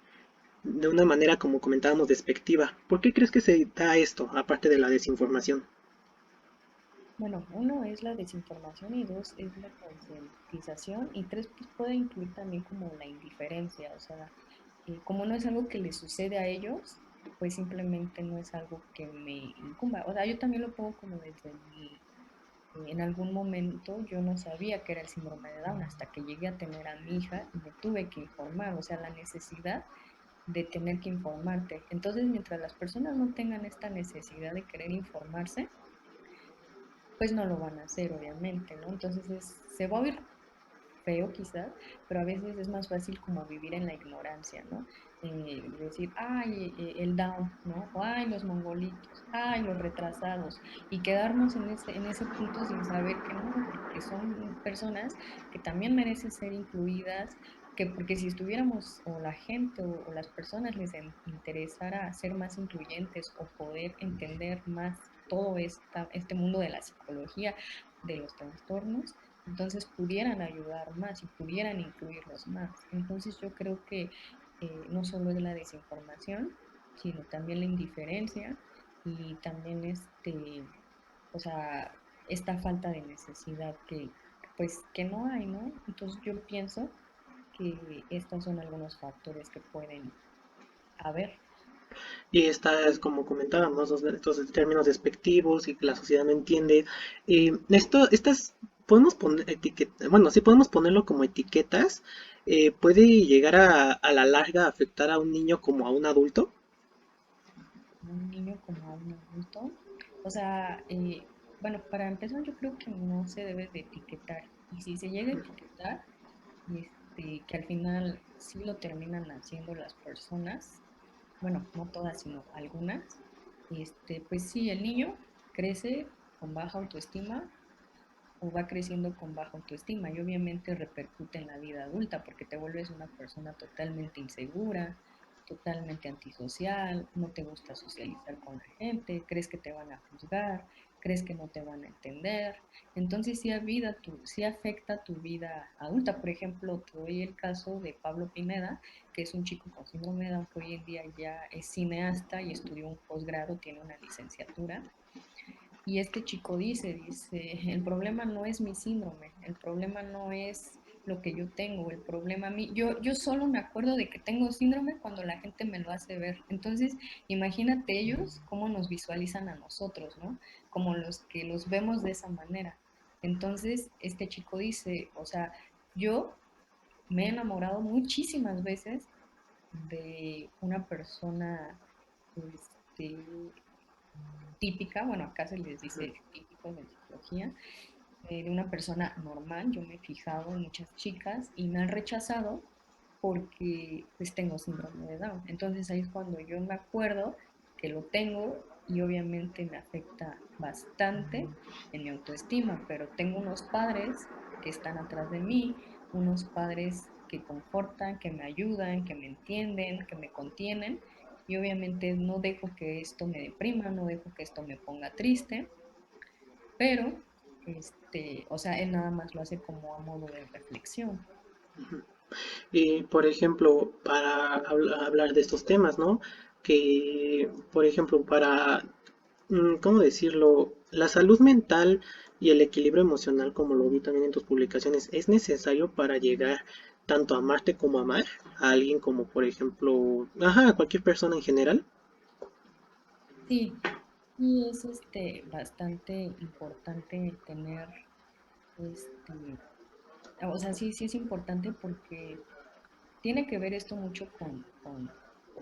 Speaker 1: de una manera como comentábamos, despectiva. ¿Por qué crees que se da esto, aparte de la desinformación?
Speaker 2: Bueno, uno es la desinformación y dos es la concientización y tres pues puede incluir también como la indiferencia, o sea, como no es algo que les sucede a ellos, pues simplemente no es algo que me incumba. O sea, yo también lo pongo como en algún momento yo no sabía que era el síndrome de Down hasta que llegué a tener a mi hija y me tuve que informar, o sea, la necesidad de tener que informarte. Entonces, mientras las personas no tengan esta necesidad de querer informarse, pues no lo van a hacer, obviamente, ¿no? Entonces se va a oír feo quizás, pero a veces es más fácil como vivir en la ignorancia, ¿no? decir, ay, el Down, ¿no? O ay, los mongolitos, ay, los retrasados, y quedarnos en ese punto sin saber que no, que son personas que también merecen ser incluidas, que porque si estuviéramos, o la gente o las personas les interesara ser más incluyentes o poder entender más todo este mundo de la psicología, de los trastornos, entonces pudieran ayudar más y pudieran incluirlos más. Entonces yo creo que no solo es la desinformación, sino también la indiferencia y también o sea, esta falta de necesidad pues, que no hay, ¿no? Entonces yo pienso que estos son algunos factores que pueden haber.
Speaker 1: Y estas, como comentábamos, estos términos despectivos y que la sociedad no entiende. Estas podemos poner etiquetas, bueno, sí podemos ponerlo como etiquetas. Puede llegar a la larga a afectar a un niño como a un adulto.
Speaker 2: Un niño como a un adulto. O sea, bueno, para empezar yo creo que no se debe de etiquetar. Y si se llega a etiquetar, que al final sí lo terminan haciendo las personas, bueno, no todas, sino algunas, pues sí, el niño crece con baja autoestima o va creciendo con baja autoestima y obviamente repercute en la vida adulta porque te vuelves una persona totalmente insegura, totalmente antisocial, no te gusta socializar con la gente, crees que te van a juzgar, crees que no te van a entender. Entonces sí afecta tu vida adulta. Por ejemplo, te doy el caso de Pablo Pineda, que es un chico con síndrome de Down que hoy en día ya es cineasta y estudió un posgrado, tiene una licenciatura. Y este chico dice, el problema no es mi síndrome, el problema no es lo que yo tengo, el problema a mí, yo solo me acuerdo de que tengo síndrome cuando la gente me lo hace ver. Entonces, imagínate ellos cómo nos visualizan a nosotros, ¿no? Como los que los vemos de esa manera. Entonces, este chico dice, o sea, yo me he enamorado muchísimas veces de una persona, este, típica, bueno, acá se les dice típicos en psicología, de una persona normal. Yo me he fijado en muchas chicas y me han rechazado porque pues tengo síndrome de Down. Entonces ahí es cuando yo me acuerdo que lo tengo y obviamente me afecta bastante en mi autoestima, pero tengo unos padres que están atrás de mí, unos padres que confortan, que me ayudan, que me entienden, que me contienen y obviamente no dejo que esto me deprima, no dejo que esto me ponga triste, pero o sea, él nada más lo hace como a modo de reflexión.
Speaker 1: Y, por ejemplo, para hablar de estos temas, ¿no? Que, por ejemplo, ¿cómo decirlo? La salud mental y el equilibrio emocional, como lo vi también en tus publicaciones, es necesario para llegar tanto a amarte como a amar a alguien como, por ejemplo, ajá, a cualquier persona en general.
Speaker 2: Sí, y es bastante importante tener o sea, sí, sí es importante porque tiene que ver esto mucho con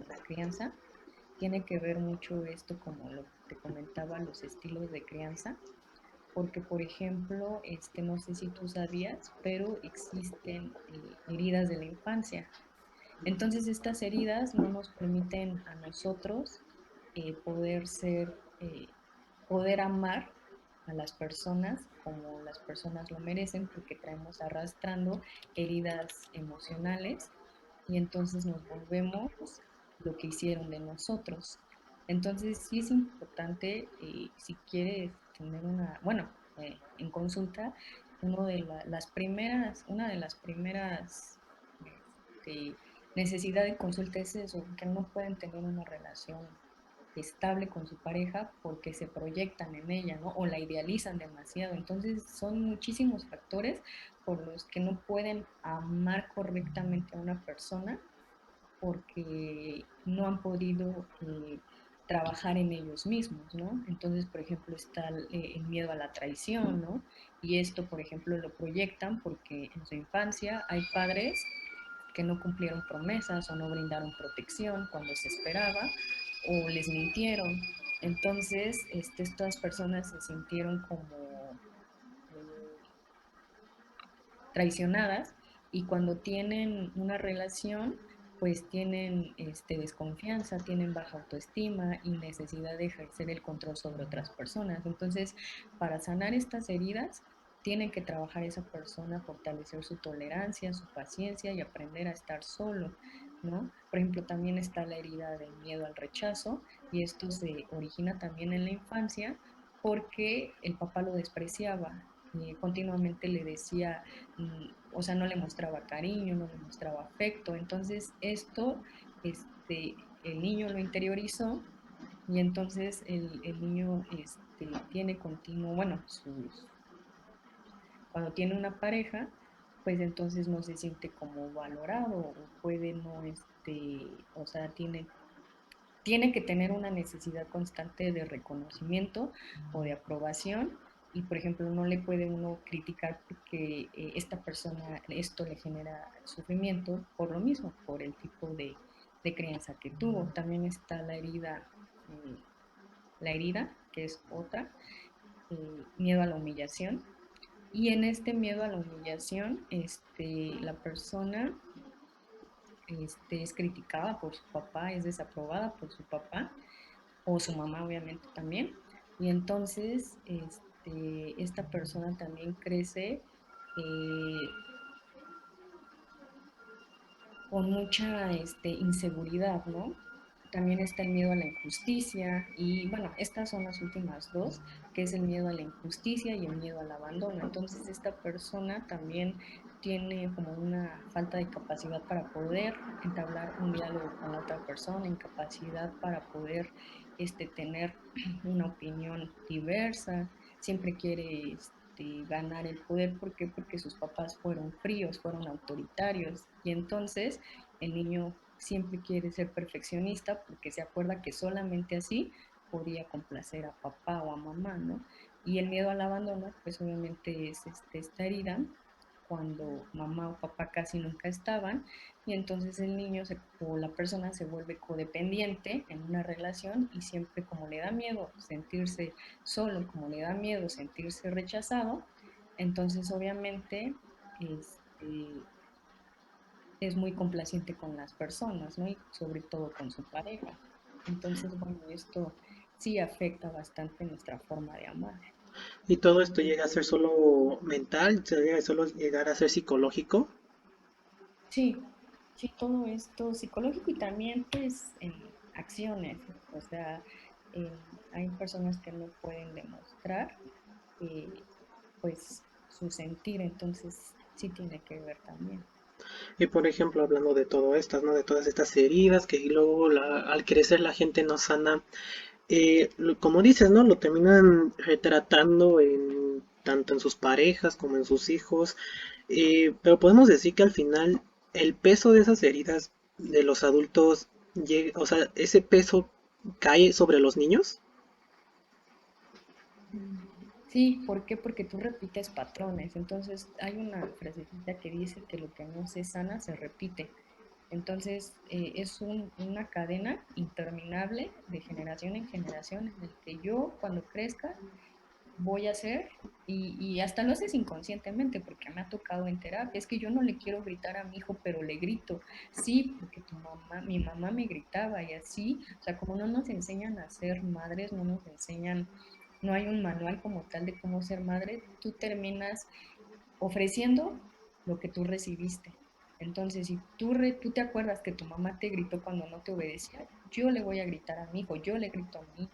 Speaker 2: la crianza, tiene que ver mucho esto como lo que te comentaba, los estilos de crianza, porque por ejemplo, no sé si tú sabías, pero existen heridas de la infancia. Entonces estas heridas no nos permiten a nosotros poder poder amar a las personas como las personas lo merecen porque traemos arrastrando heridas emocionales y entonces nos volvemos lo que hicieron de nosotros. Entonces sí es importante, si quieres tener bueno, en consulta, una de las primeras este, necesidad de consulta es eso, que no pueden tener una relación estable con su pareja porque se proyectan en ella, ¿no? O la idealizan demasiado. Entonces son muchísimos factores por los que no pueden amar correctamente a una persona porque no han podido trabajar en ellos mismos, ¿no? Entonces, por ejemplo, está el miedo a la traición, ¿no? Y esto, por ejemplo, lo proyectan porque en su infancia hay padres que no cumplieron promesas o no brindaron protección cuando se esperaba o les mintieron. Entonces, estas personas se sintieron como eh, traicionadas y cuando tienen una relación, pues tienen desconfianza, tienen baja autoestima y necesidad de ejercer el control sobre otras personas. Entonces, para sanar estas heridas, tienen que trabajar esa persona, fortalecer su tolerancia, su paciencia y aprender a estar solo, ¿no? Por ejemplo, también está la herida del miedo al rechazo y esto se origina también en la infancia porque el papá lo despreciaba, continuamente le decía, o sea, no le mostraba cariño, no le mostraba afecto. Entonces, esto, el niño lo interiorizó y entonces el niño tiene continuo, bueno, cuando tiene una pareja, pues entonces no se siente como valorado o puede no, o sea, tiene que tener una necesidad constante de reconocimiento o de aprobación y, por ejemplo, no le puede uno criticar porque esta persona esto le genera sufrimiento por lo mismo, por el tipo de crianza que tuvo. También está eh, la herida, que es otra, miedo a la humillación. Y en este miedo a la humillación, la persona es criticada por su papá, es desaprobada por su papá o su mamá obviamente también. Y entonces esta persona también crece con mucha inseguridad, ¿no? También está el miedo a la injusticia y bueno, estas son las últimas dos, que es el miedo a la injusticia y el miedo al abandono. Entonces esta persona también tiene como una falta de capacidad para poder entablar un diálogo con la otra persona, incapacidad para poder tener una opinión diversa, siempre quiere ganar el poder. ¿Por qué? Porque sus papás fueron fríos, fueron autoritarios y entonces el niño siempre quiere ser perfeccionista porque se acuerda que solamente así podía complacer a papá o a mamá, ¿no? Y el miedo al abandono, pues obviamente es esta herida cuando mamá o papá casi nunca estaban y entonces el niño o la persona se vuelve codependiente en una relación y siempre como le da miedo sentirse solo, como le da miedo sentirse rechazado, entonces obviamente este, es muy complaciente con las personas, ¿no? Y sobre todo con su pareja. Entonces, bueno, esto sí afecta bastante nuestra forma de amar.
Speaker 1: Y todo esto llega a ser solo mental, se llega a solo llegar a ser psicológico.
Speaker 2: Sí, sí, todo esto psicológico y también pues en acciones, o sea, eh, hay personas que no pueden demostrar eh, pues su sentir, entonces sí tiene que ver también.
Speaker 1: Y por ejemplo, hablando de todo estas, ¿no? De todas estas heridas que luego al crecer la gente no sana, como dices, ¿no? Lo terminan retratando tanto en sus parejas como en sus hijos. Pero podemos decir que al final el peso de esas heridas de los adultos, o sea, ese peso cae sobre los niños.
Speaker 2: Sí, ¿por qué? Porque tú repites patrones. Entonces, hay una frasecita que dice que lo que no se sana se repite. Entonces, es una cadena interminable de generación en generación en el que yo cuando crezca voy a hacer y hasta lo haces inconscientemente porque me ha tocado en terapia. Es que yo no le quiero gritar a mi hijo, pero le grito. Sí, porque mi mamá me gritaba y así. O sea, como no nos enseñan a ser madres, no nos enseñan, no hay un manual como tal de cómo ser madre, tú terminas ofreciendo lo que tú recibiste. Entonces, si tú te acuerdas que tu mamá te gritó cuando no te obedecía, yo le voy a gritar a mi hijo, yo le grito a mi hijo.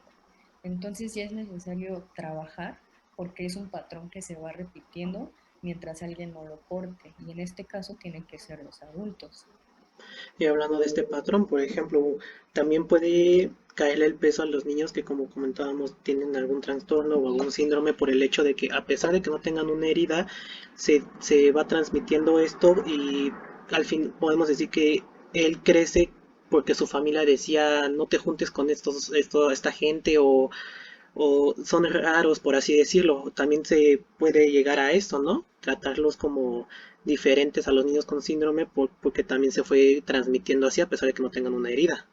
Speaker 2: Entonces ya es necesario trabajar porque es un patrón que se va repitiendo mientras alguien no lo corte. Y en este caso tienen que ser los adultos.
Speaker 1: Y hablando de este patrón, por ejemplo, también puede caerle el peso a los niños que, como comentábamos, tienen algún trastorno o algún síndrome por el hecho de que, a pesar de que no tengan una herida, se va transmitiendo esto y al fin podemos decir que él crece porque su familia decía no te juntes con esta gente o son raros, por así decirlo. También se puede llegar a esto, ¿no? Tratarlos como diferentes a los niños con síndrome porque también se fue transmitiendo así a pesar de que no tengan una herida.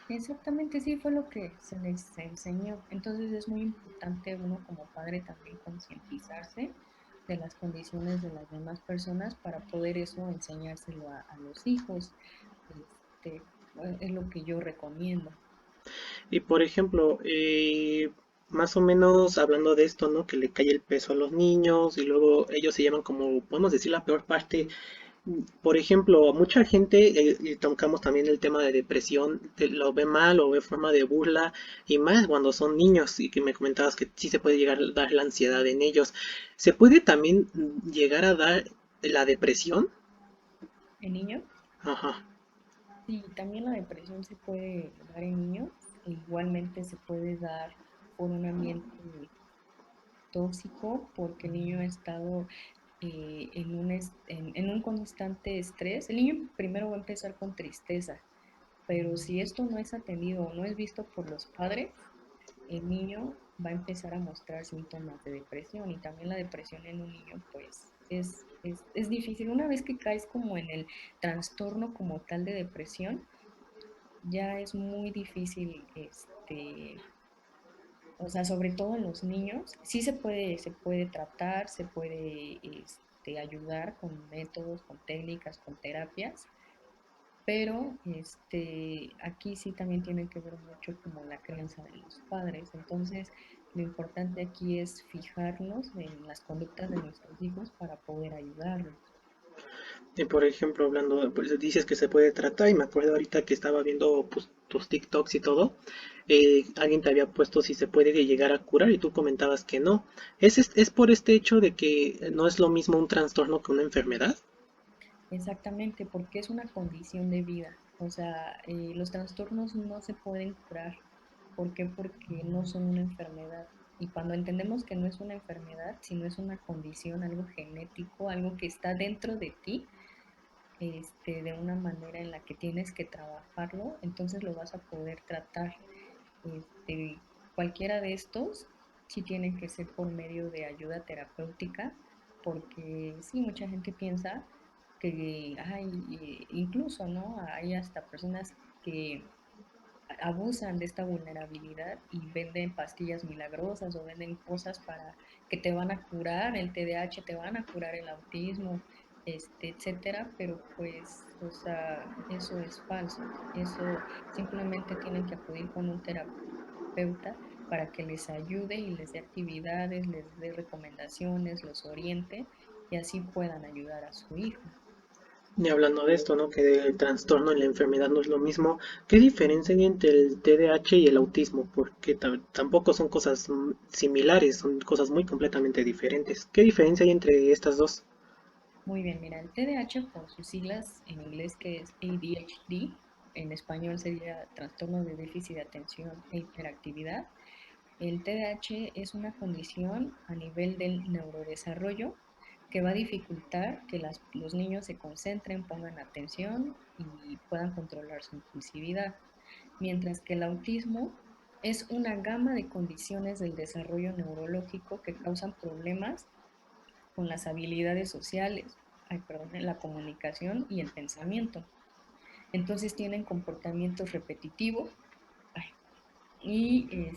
Speaker 2: Exactamente, sí, fue lo que se les enseñó. Entonces es muy importante uno como padre también concientizarse de las condiciones de las demás personas para poder eso enseñárselo a los hijos. este, es lo que yo recomiendo.
Speaker 1: Y por ejemplo, más o menos hablando de esto, ¿no? Que le cae el peso a los niños y luego ellos se llaman como, podemos decir, la peor parte. Por ejemplo, mucha gente, y tocamos también el tema de depresión, lo ve mal o ve forma de burla, y más cuando son niños, y que me comentabas que sí se puede llegar a dar la ansiedad en ellos. ¿Se puede también llegar a dar la depresión?
Speaker 2: En niños,
Speaker 1: Ajá.
Speaker 2: sí, también la depresión se puede dar en niños, e igualmente se puede dar por un ambiente tóxico, porque el niño ha estado en un constante estrés. El niño primero va a empezar con tristeza, pero si esto no es atendido o no es visto por los padres, el niño va a empezar a mostrar síntomas de depresión, y también la depresión en un niño pues es difícil. Una vez que caes como en el trastorno como tal de depresión, ya es muy difícil, o sea, sobre todo en los niños, sí se puede tratar, se puede ayudar con métodos, con técnicas, con terapias, pero aquí sí también tiene que ver mucho como la crianza de los padres. Entonces, lo importante aquí es fijarnos en las conductas de nuestros hijos para poder ayudarlos.
Speaker 1: Y por ejemplo, hablando, pues dices que se puede tratar, y me acuerdo ahorita que estaba viendo pues, tus TikToks y todo, alguien te había puesto si se puede llegar a curar y tú comentabas que no. ¿Es por este hecho de que no es lo mismo un trastorno que una enfermedad?
Speaker 2: Exactamente, porque es una condición de vida. O sea, los trastornos no se pueden curar. ¿Por qué? Porque no son una enfermedad. Y cuando entendemos que no es una enfermedad, sino es una condición, algo genético, algo que está dentro de ti, de una manera en la que tienes que trabajarlo, entonces lo vas a poder tratar. Este, Cualquiera de estos sí tiene que ser por medio de ayuda terapéutica, porque sí, mucha gente piensa que hay, incluso, ¿no? Hay hasta personas que abusan de esta vulnerabilidad y venden pastillas milagrosas o venden cosas para que te van a curar el TDAH, te van a curar el autismo, etcétera, pero pues, o sea, eso es falso. Eso simplemente tienen que acudir con un terapeuta para que les ayude y les dé actividades, les dé recomendaciones, los oriente y así puedan ayudar a su hijo.
Speaker 1: Y hablando de esto, ¿no? Que el trastorno y la enfermedad no es lo mismo. ¿Qué diferencia hay entre el TDAH y el autismo? Porque tampoco son cosas similares, son cosas muy completamente diferentes. ¿Qué diferencia hay entre estas dos?
Speaker 2: Muy bien, mira, el TDAH por sus siglas en inglés, que es ADHD, en español sería trastorno de déficit de atención e hiperactividad. El TDAH es una condición a nivel del neurodesarrollo que va a dificultar que los niños se concentren, pongan atención y puedan controlar su impulsividad, mientras que el autismo es una gama de condiciones del desarrollo neurológico que causan problemas con las habilidades sociales, perdón, la comunicación y el pensamiento. Entonces tienen comportamientos repetitivos ay, y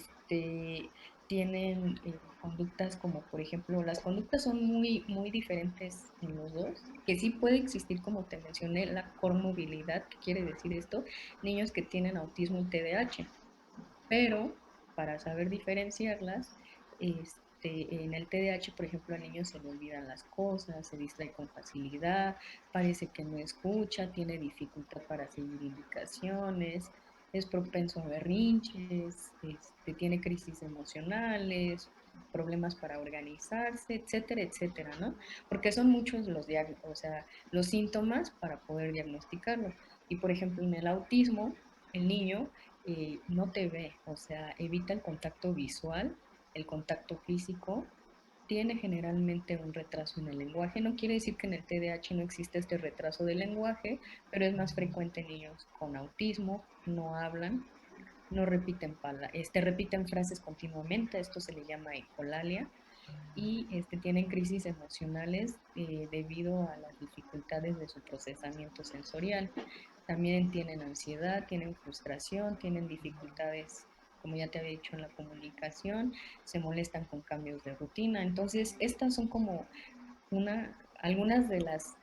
Speaker 2: tienen conductas como, por ejemplo, las conductas son muy diferentes en los dos, que sí puede existir, como te mencioné, la comorbilidad. ¿Qué quiere decir esto? Niños que tienen autismo y TDAH, pero para saber diferenciarlas, en el TDAH, por ejemplo, al niño se le olvidan las cosas, se distrae con facilidad, parece que no escucha, tiene dificultad para seguir indicaciones, es propenso a berrinches, tiene crisis emocionales, problemas para organizarse, etcétera, etcétera, ¿no? Porque son muchos o sea, los síntomas para poder diagnosticarlo. Y por ejemplo, en el autismo, el niño no te ve, o sea, evita el contacto visual, el contacto físico, tiene generalmente un retraso en el lenguaje. No quiere decir que en el TDAH no existe este retraso del lenguaje, pero es más frecuente en niños con autismo, no hablan, no repiten, repiten frases continuamente, esto se le llama ecolalia, y tienen crisis emocionales debido a las dificultades de su procesamiento sensorial. También tienen ansiedad, tienen frustración, tienen dificultades, como ya te había dicho, en la comunicación, se molestan con cambios de rutina. Entonces, estas son como algunas de las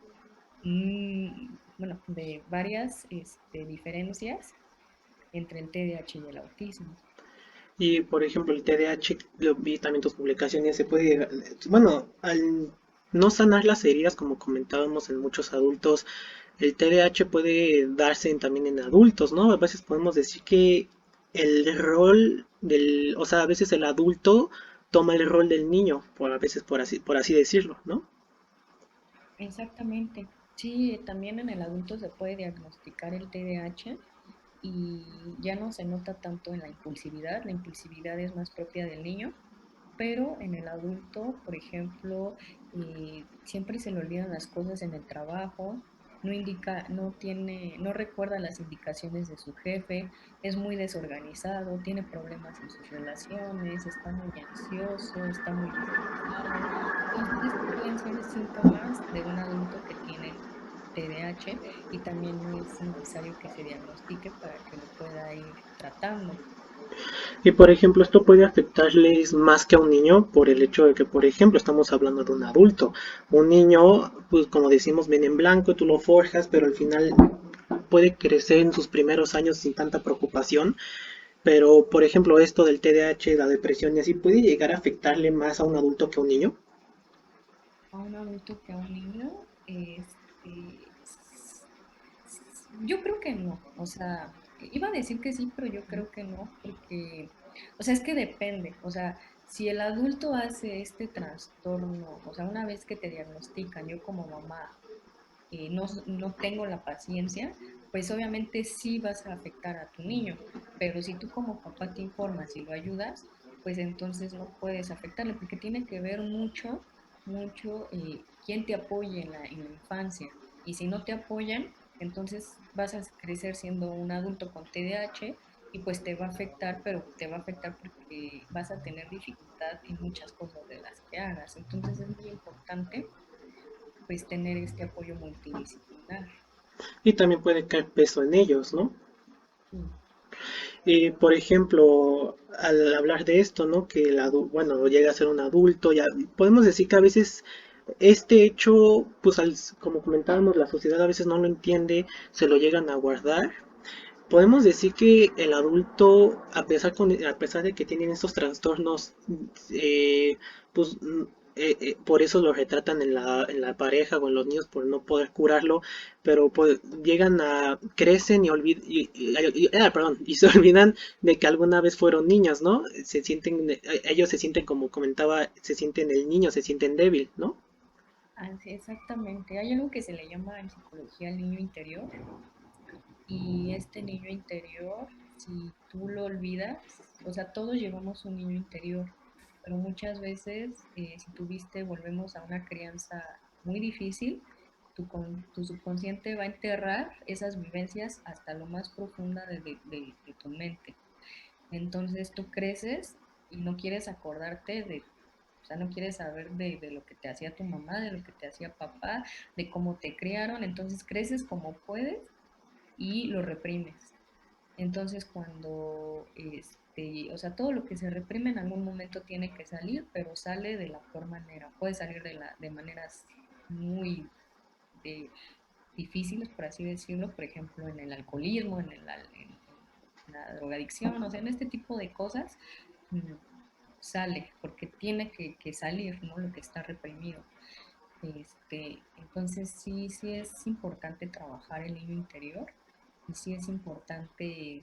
Speaker 2: bueno, de varias diferencias entre el TDAH y el autismo.
Speaker 1: Y por ejemplo, el TDAH, lo vi también tus publicaciones, se puede, bueno, al no sanar las heridas, como comentábamos en muchos adultos, el TDAH puede darse también en adultos, ¿no? A veces podemos decir que el rol del, o sea, a veces el adulto toma el rol del niño, por a veces por así decirlo, ¿no?
Speaker 2: Exactamente. Sí, también en el adulto se puede diagnosticar el TDAH y ya no se nota tanto en la impulsividad es más propia del niño, pero en el adulto, por ejemplo, siempre se le olvidan las cosas en el trabajo, no indica, no tiene, no recuerda las indicaciones de su jefe, es muy desorganizado, tiene problemas en sus relaciones, está muy ansioso, está muy estresado. Entonces, estos pueden ser síntomas de un adulto que tiene TDAH y también es necesario que se diagnostique para que lo pueda ir tratando.
Speaker 1: Y por ejemplo, esto puede afectarles más que a un niño por el hecho de que, por ejemplo, estamos hablando de un adulto. Un niño, pues como decimos, viene en blanco, tú lo forjas, pero al final puede crecer en sus primeros años sin tanta preocupación. Pero, por ejemplo, esto del TDAH, la depresión y así, puede llegar a afectarle más a un adulto que a un niño.
Speaker 2: A un adulto que a un niño, yo creo que no, o sea, iba a decir que sí, pero yo creo que no, porque, o sea, es que depende, o sea, si el adulto hace este trastorno, o sea, una vez que te diagnostican, yo como mamá no tengo la paciencia, pues obviamente sí vas a afectar a tu niño, pero si tú como papá te informas y lo ayudas, pues entonces no puedes afectarle, porque tiene que ver mucho, mucho quién te apoye en la infancia. Y si no te apoyan, entonces vas a crecer siendo un adulto con TDAH y pues te va a afectar, pero te va a afectar porque vas a tener dificultad en muchas cosas de las que hagas. Entonces es muy importante pues tener este apoyo multidisciplinar.
Speaker 1: Y también puede caer peso en ellos, ¿no?
Speaker 2: Sí,
Speaker 1: Y por ejemplo, al hablar de esto, ¿no? Que el bueno, llega a ser un adulto, ya podemos decir que a veces este hecho, pues como comentábamos, la sociedad a veces no lo entiende, se lo llegan a guardar. Podemos decir que el adulto, a pesar de que tienen estos trastornos, eh, pues por eso lo retratan en la pareja o en los niños por no poder curarlo, pero pues llegan a, crecen perdón, y se olvidan de que alguna vez fueron niños, ¿no? Se sienten, ellos se sienten como comentaba, se sienten el niño, se sienten débil, ¿no?
Speaker 2: así exactamente. Hay algo que se le llama en psicología el niño interior y este niño interior, si tú lo olvidas, o sea, todos llevamos un niño interior, pero muchas veces si tuviste, volvemos a una crianza muy difícil, tu subconsciente va a enterrar esas vivencias hasta lo más profunda de tu mente. Entonces tú creces y no quieres acordarte de, o sea, no quieres saber de lo que te hacía tu mamá, de lo que te hacía papá, de cómo te criaron, entonces creces como puedes y lo reprimes. Entonces cuando, o sea, todo lo que se reprime en algún momento tiene que salir, pero sale de la peor manera, puede salir de maneras muy de, difíciles, por así decirlo, por ejemplo, en el alcoholismo, en la drogadicción, o sea, en este tipo de cosas mm, sale, porque tiene que salir, ¿no? Lo que está reprimido. Entonces sí es importante trabajar el niño interior y sí es importante,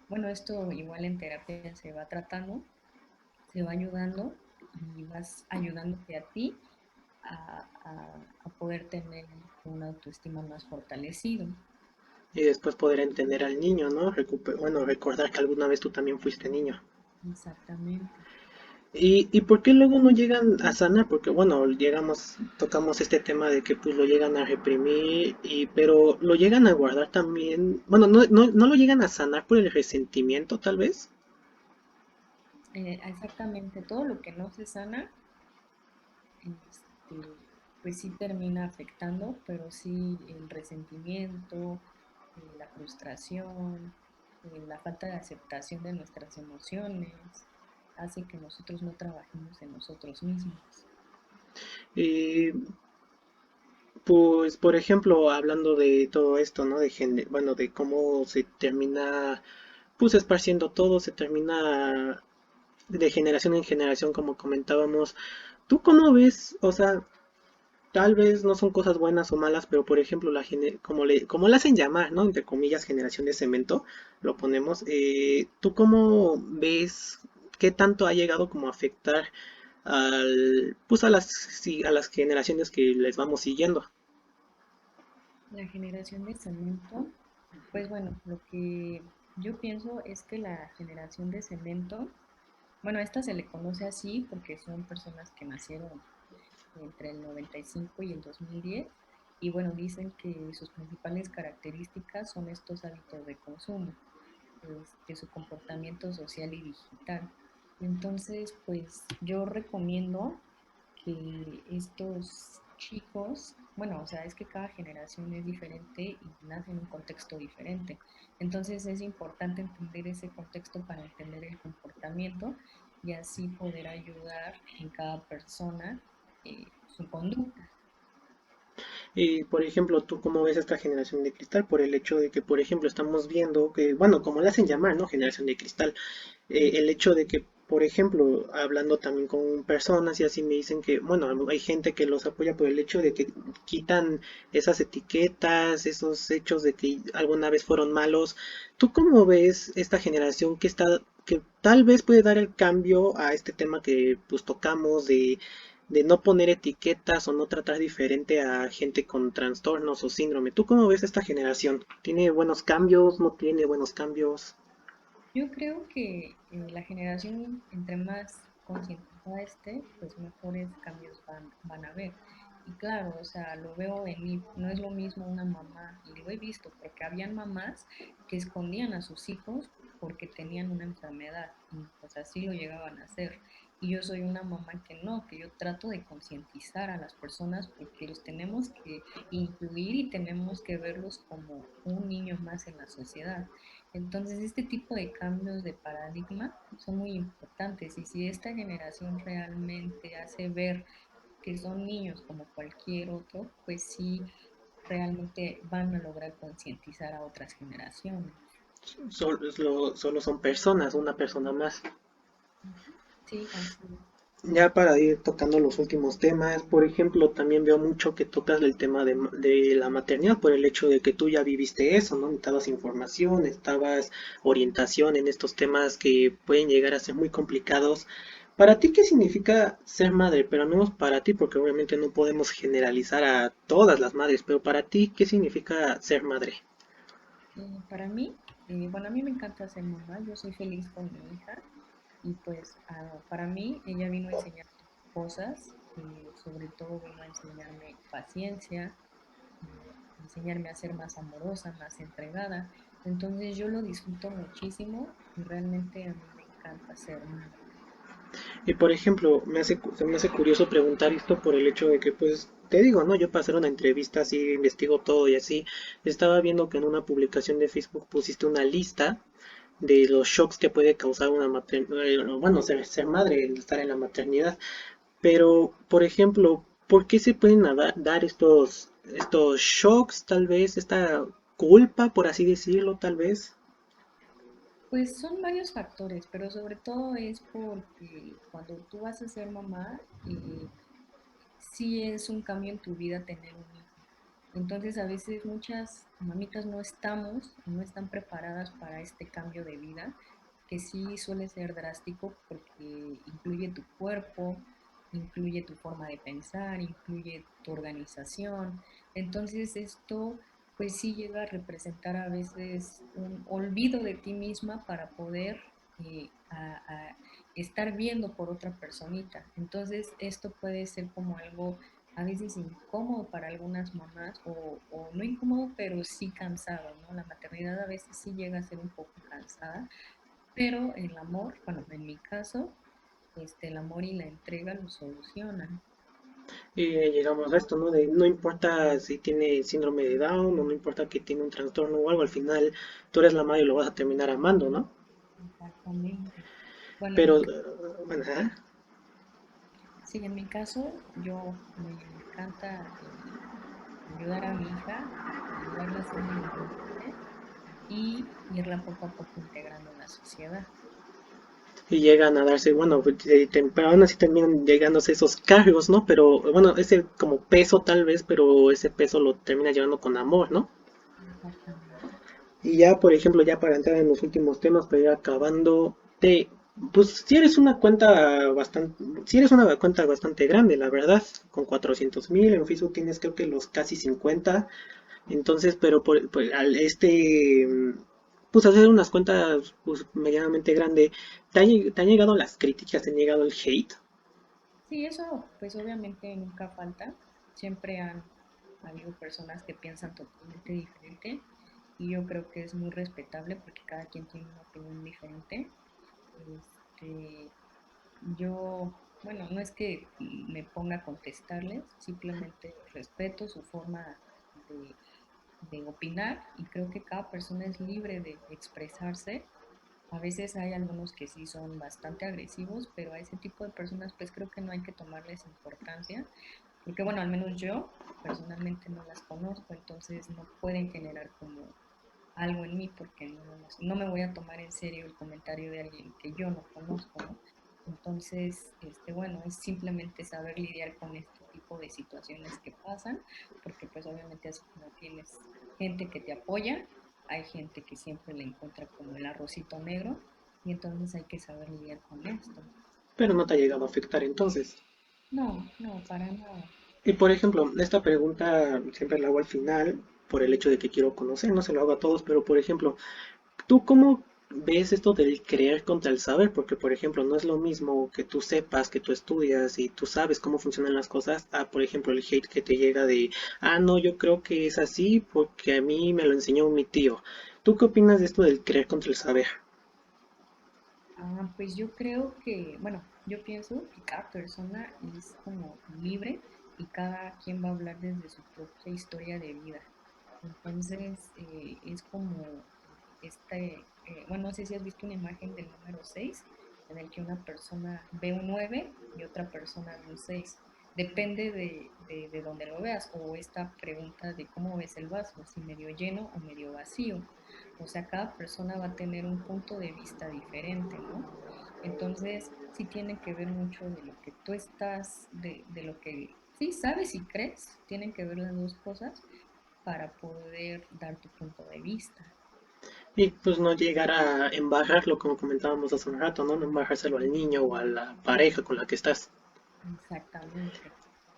Speaker 2: bueno, esto igual en terapia se va tratando, se va ayudando y vas ayudándote a ti a poder tener una autoestima más fortalecido.
Speaker 1: Y después poder entender al niño, ¿no? Bueno, recordar que alguna vez tú también fuiste niño.
Speaker 2: Exactamente.
Speaker 1: Y por qué luego no llegan a sanar? Porque bueno, tocamos este tema de que pues lo llegan a reprimir, pero lo llegan a guardar también, bueno, no lo llegan a sanar por el resentimiento tal vez.
Speaker 2: Exactamente, todo lo que no se sana, este, pues sí termina afectando, pero sí el resentimiento, la frustración, la falta de aceptación de nuestras emociones, hace que nosotros no trabajemos en nosotros mismos.
Speaker 1: Y Pues, por ejemplo, hablando de todo esto, ¿no? Bueno, de cómo se termina, pues, esparciendo todo, se termina de generación en generación, como comentábamos. ¿Tú cómo ves? O sea, tal vez no son cosas buenas o malas, pero por ejemplo, como le hacen llamar, ¿no? Entre comillas, generación de cemento, lo ponemos. ¿Tú cómo ves qué tanto ha llegado como a afectar pues a sí, a las generaciones que les vamos siguiendo?
Speaker 2: La generación de cemento, pues bueno, lo que yo pienso es que la generación de cemento, bueno, a esta se le conoce así porque son personas que nacieron entre el 95 y el 2010. Y bueno, dicen que sus principales características son estos hábitos de consumo, su comportamiento social y digital. Entonces, pues yo recomiendo que estos chicos, bueno, o sea, es que cada generación es diferente y nace en un contexto diferente. Entonces es importante entender ese contexto para entender el comportamiento y así poder ayudar en cada persona su conducta.
Speaker 1: Y por ejemplo, ¿tú cómo ves esta generación de cristal? Por el hecho de que, por ejemplo, estamos viendo que, bueno, como le hacen llamar, ¿no? Generación de cristal. El hecho de que, por ejemplo, hablando también con personas y así me dicen que, bueno, hay gente que los apoya por el hecho de que quitan esas etiquetas, esos hechos de que alguna vez fueron malos. ¿Tú cómo ves esta generación que tal vez puede dar el cambio a este tema que pues tocamos de no poner etiquetas o no tratar diferente a gente con trastornos o síndrome? ¿Tú cómo ves esta generación? ¿Tiene buenos cambios? ¿No tiene buenos cambios?
Speaker 2: Yo creo que la generación, entre más concientizada esté, pues mejores cambios van a haber. Y claro, o sea, lo veo en mí, no es lo mismo una mamá, y lo he visto, porque habían mamás que escondían a sus hijos porque tenían una enfermedad, y pues así lo llegaban a hacer. Y yo soy una mamá que no, que yo trato de concientizar a las personas porque los tenemos que incluir y tenemos que verlos como un niño más en la sociedad. Entonces, este tipo de cambios de paradigma son muy importantes y si esta generación realmente hace ver que son niños como cualquier otro, pues sí, realmente van a lograr concientizar a otras generaciones.
Speaker 1: Solo son personas, una persona más.
Speaker 2: Ujú. Sí, así es.
Speaker 1: Ya para ir tocando los últimos temas, por ejemplo, también veo mucho que tocas el tema de la maternidad por el hecho de que tú ya viviste eso, ¿no? Necesitabas información, necesitabas orientación en estos temas que pueden llegar a ser muy complicados. Para ti, ¿qué significa ser madre? Pero no para ti, porque obviamente no podemos generalizar a todas las madres, pero para ti, ¿qué significa ser madre?
Speaker 2: Para mí, bueno, a mí me encanta ser mamá, yo soy feliz con mi hija y pues para mí ella vino a enseñar cosas, sobre todo vino a enseñarme paciencia, enseñarme a ser más amorosa, más entregada. Entonces yo lo disfruto muchísimo y realmente a mí me encanta ser madre.
Speaker 1: Y por ejemplo, se me hace curioso preguntar esto por el hecho de que, pues, te digo, ¿no? Yo para hacer una entrevista así, investigo todo y así, estaba viendo que en una publicación de Facebook pusiste una lista de los shocks que puede causar una maternidad, bueno, ser madre, el estar en la maternidad. Pero, por ejemplo, ¿por qué se pueden dar estos shocks, tal vez, esta culpa, por así decirlo, tal vez?
Speaker 2: Pues son varios factores, pero sobre todo es porque cuando tú vas a ser mamá, sí es un cambio en tu vida tener un hijo. Entonces a veces muchas mamitas no estamos, no están preparadas para este cambio de vida, que sí suele ser drástico porque incluye tu cuerpo, incluye tu forma de pensar, incluye tu organización. Entonces esto pues sí llega a representar a veces un olvido de ti misma para poder estar viendo por otra personita. Entonces esto puede ser como algo a veces incómodo para algunas mamás o no incómodo, pero sí cansado, ¿no? La maternidad a veces sí llega a ser un poco cansada, pero el amor, bueno, en mi caso, el amor y la entrega lo solucionan.
Speaker 1: Y llegamos a esto, ¿no? De no importa si tiene síndrome de Down o no importa que tiene un trastorno o algo, al final tú eres la madre y lo vas a terminar amando, ¿no?
Speaker 2: Exactamente. Bueno, en mi
Speaker 1: Pero,
Speaker 2: caso,
Speaker 1: bueno, ajá.
Speaker 2: sí, en mi caso, yo me encanta. ayudar a mi hija, ayudarla a ser independiente y irla poco a poco integrando en la sociedad.
Speaker 1: Y llegan a darse, bueno, pues, pero aún así terminan llegándose esos cargos, ¿no? Pero bueno, ese como peso tal vez, pero ese peso lo termina llevando con amor, ¿no?
Speaker 2: Exactamente.
Speaker 1: Y ya, por ejemplo, ya para entrar en los últimos temas, para ir acabando, pues si eres una cuenta bastante, si eres una cuenta bastante grande, la verdad, con 400.000, en Facebook tienes creo que los casi 50, entonces, pero al pues hacer unas cuentas pues, medianamente grande, te han llegado las críticas, te han llegado el hate?
Speaker 2: Sí, eso pues obviamente nunca falta. Siempre han habido personas que piensan totalmente diferente y yo creo que es muy respetable porque cada quien tiene una opinión diferente. Este, yo, bueno, no es que me ponga a contestarles, simplemente respeto su forma de, de opinar y creo que cada persona es libre de expresarse. A veces hay algunos que sí son bastante agresivos, pero a ese tipo de personas pues creo que no hay que tomarles importancia, porque bueno, al menos yo personalmente no las conozco, entonces no pueden generar como algo en mí porque no me voy a tomar en serio el comentario de alguien que yo no conozco, ¿no? Entonces, bueno, es simplemente saber lidiar con este tipo de situaciones que pasan, porque pues obviamente así como tienes gente que te apoya, hay gente que siempre le encuentra como el arrocito negro y entonces hay que saber lidiar con esto.
Speaker 1: Pero no te ha llegado a afectar entonces.
Speaker 2: No, no, para nada.
Speaker 1: Y por ejemplo, esta pregunta siempre la hago al final por el hecho de que quiero conocer, no se lo hago a todos, pero por ejemplo, ¿tú cómo ves esto del creer contra el saber? Porque, por ejemplo, no es lo mismo que tú sepas, que tú estudias y tú sabes cómo funcionan las cosas, a, por ejemplo, el hate que te llega de, ah, no, yo creo que es así porque a mí me lo enseñó mi tío. ¿Tú qué opinas de esto del creer contra el saber?
Speaker 2: Pues yo creo que, bueno, yo pienso que cada persona es como libre y cada quien va a hablar desde su propia historia de vida. Entonces, es como bueno, no sé si has visto una imagen del número 6 en el que una persona ve un 9 y otra persona ve un 6. Depende de dónde lo veas, o esta pregunta de cómo ves el vaso, si medio lleno o medio vacío. O sea, cada persona va a tener un punto de vista diferente, ¿no? Entonces, sí tiene que ver mucho de lo que tú estás, de lo que sí sabes y crees, tienen que ver las dos cosas para poder dar tu punto de vista.
Speaker 1: Y pues no llegar a embarrarlo, como comentábamos hace un rato, ¿no? No embarrárselo al niño o a la pareja con la que estás.
Speaker 2: Exactamente.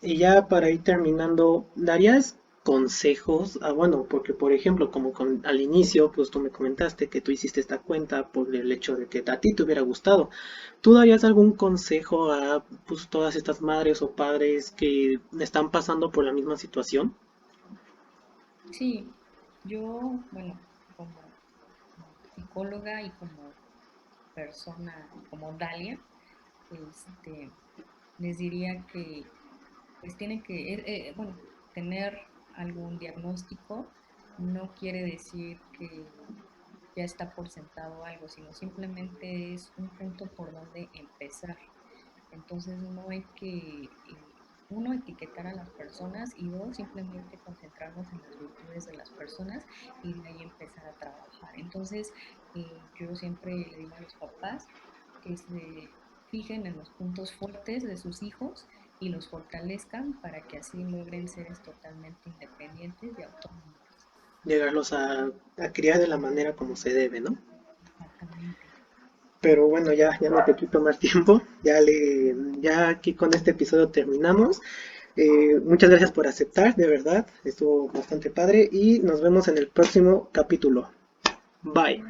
Speaker 1: Y ya para ir terminando, ¿darías consejos? Ah, bueno, porque por ejemplo, como al inicio, pues tú me comentaste que tú hiciste esta cuenta por el hecho de que a ti te hubiera gustado. ¿Tú darías algún consejo a pues, todas estas madres o padres que están pasando por la misma situación?
Speaker 2: Sí, yo, bueno, como psicóloga y como persona, como Dalia, este, les diría que pues tienen que, bueno, tener algún diagnóstico no quiere decir que ya está por sentado algo, sino simplemente es un punto por donde empezar. Entonces no hay que, uno, etiquetar a las personas y dos, simplemente concentrarnos en las virtudes de las personas y de ahí empezar a trabajar. Entonces yo siempre le digo a los papás que se fijen en los puntos fuertes de sus hijos y los fortalezcan para que así logren seres totalmente independientes y autónomos.
Speaker 1: Llegarlos a criar de la manera como se debe, ¿no?
Speaker 2: Exactamente.
Speaker 1: Pero bueno, ya no te quito más tiempo. Ya aquí con este episodio terminamos. Muchas gracias por aceptar, de verdad. Estuvo bastante padre y nos vemos en el próximo capítulo. Bye.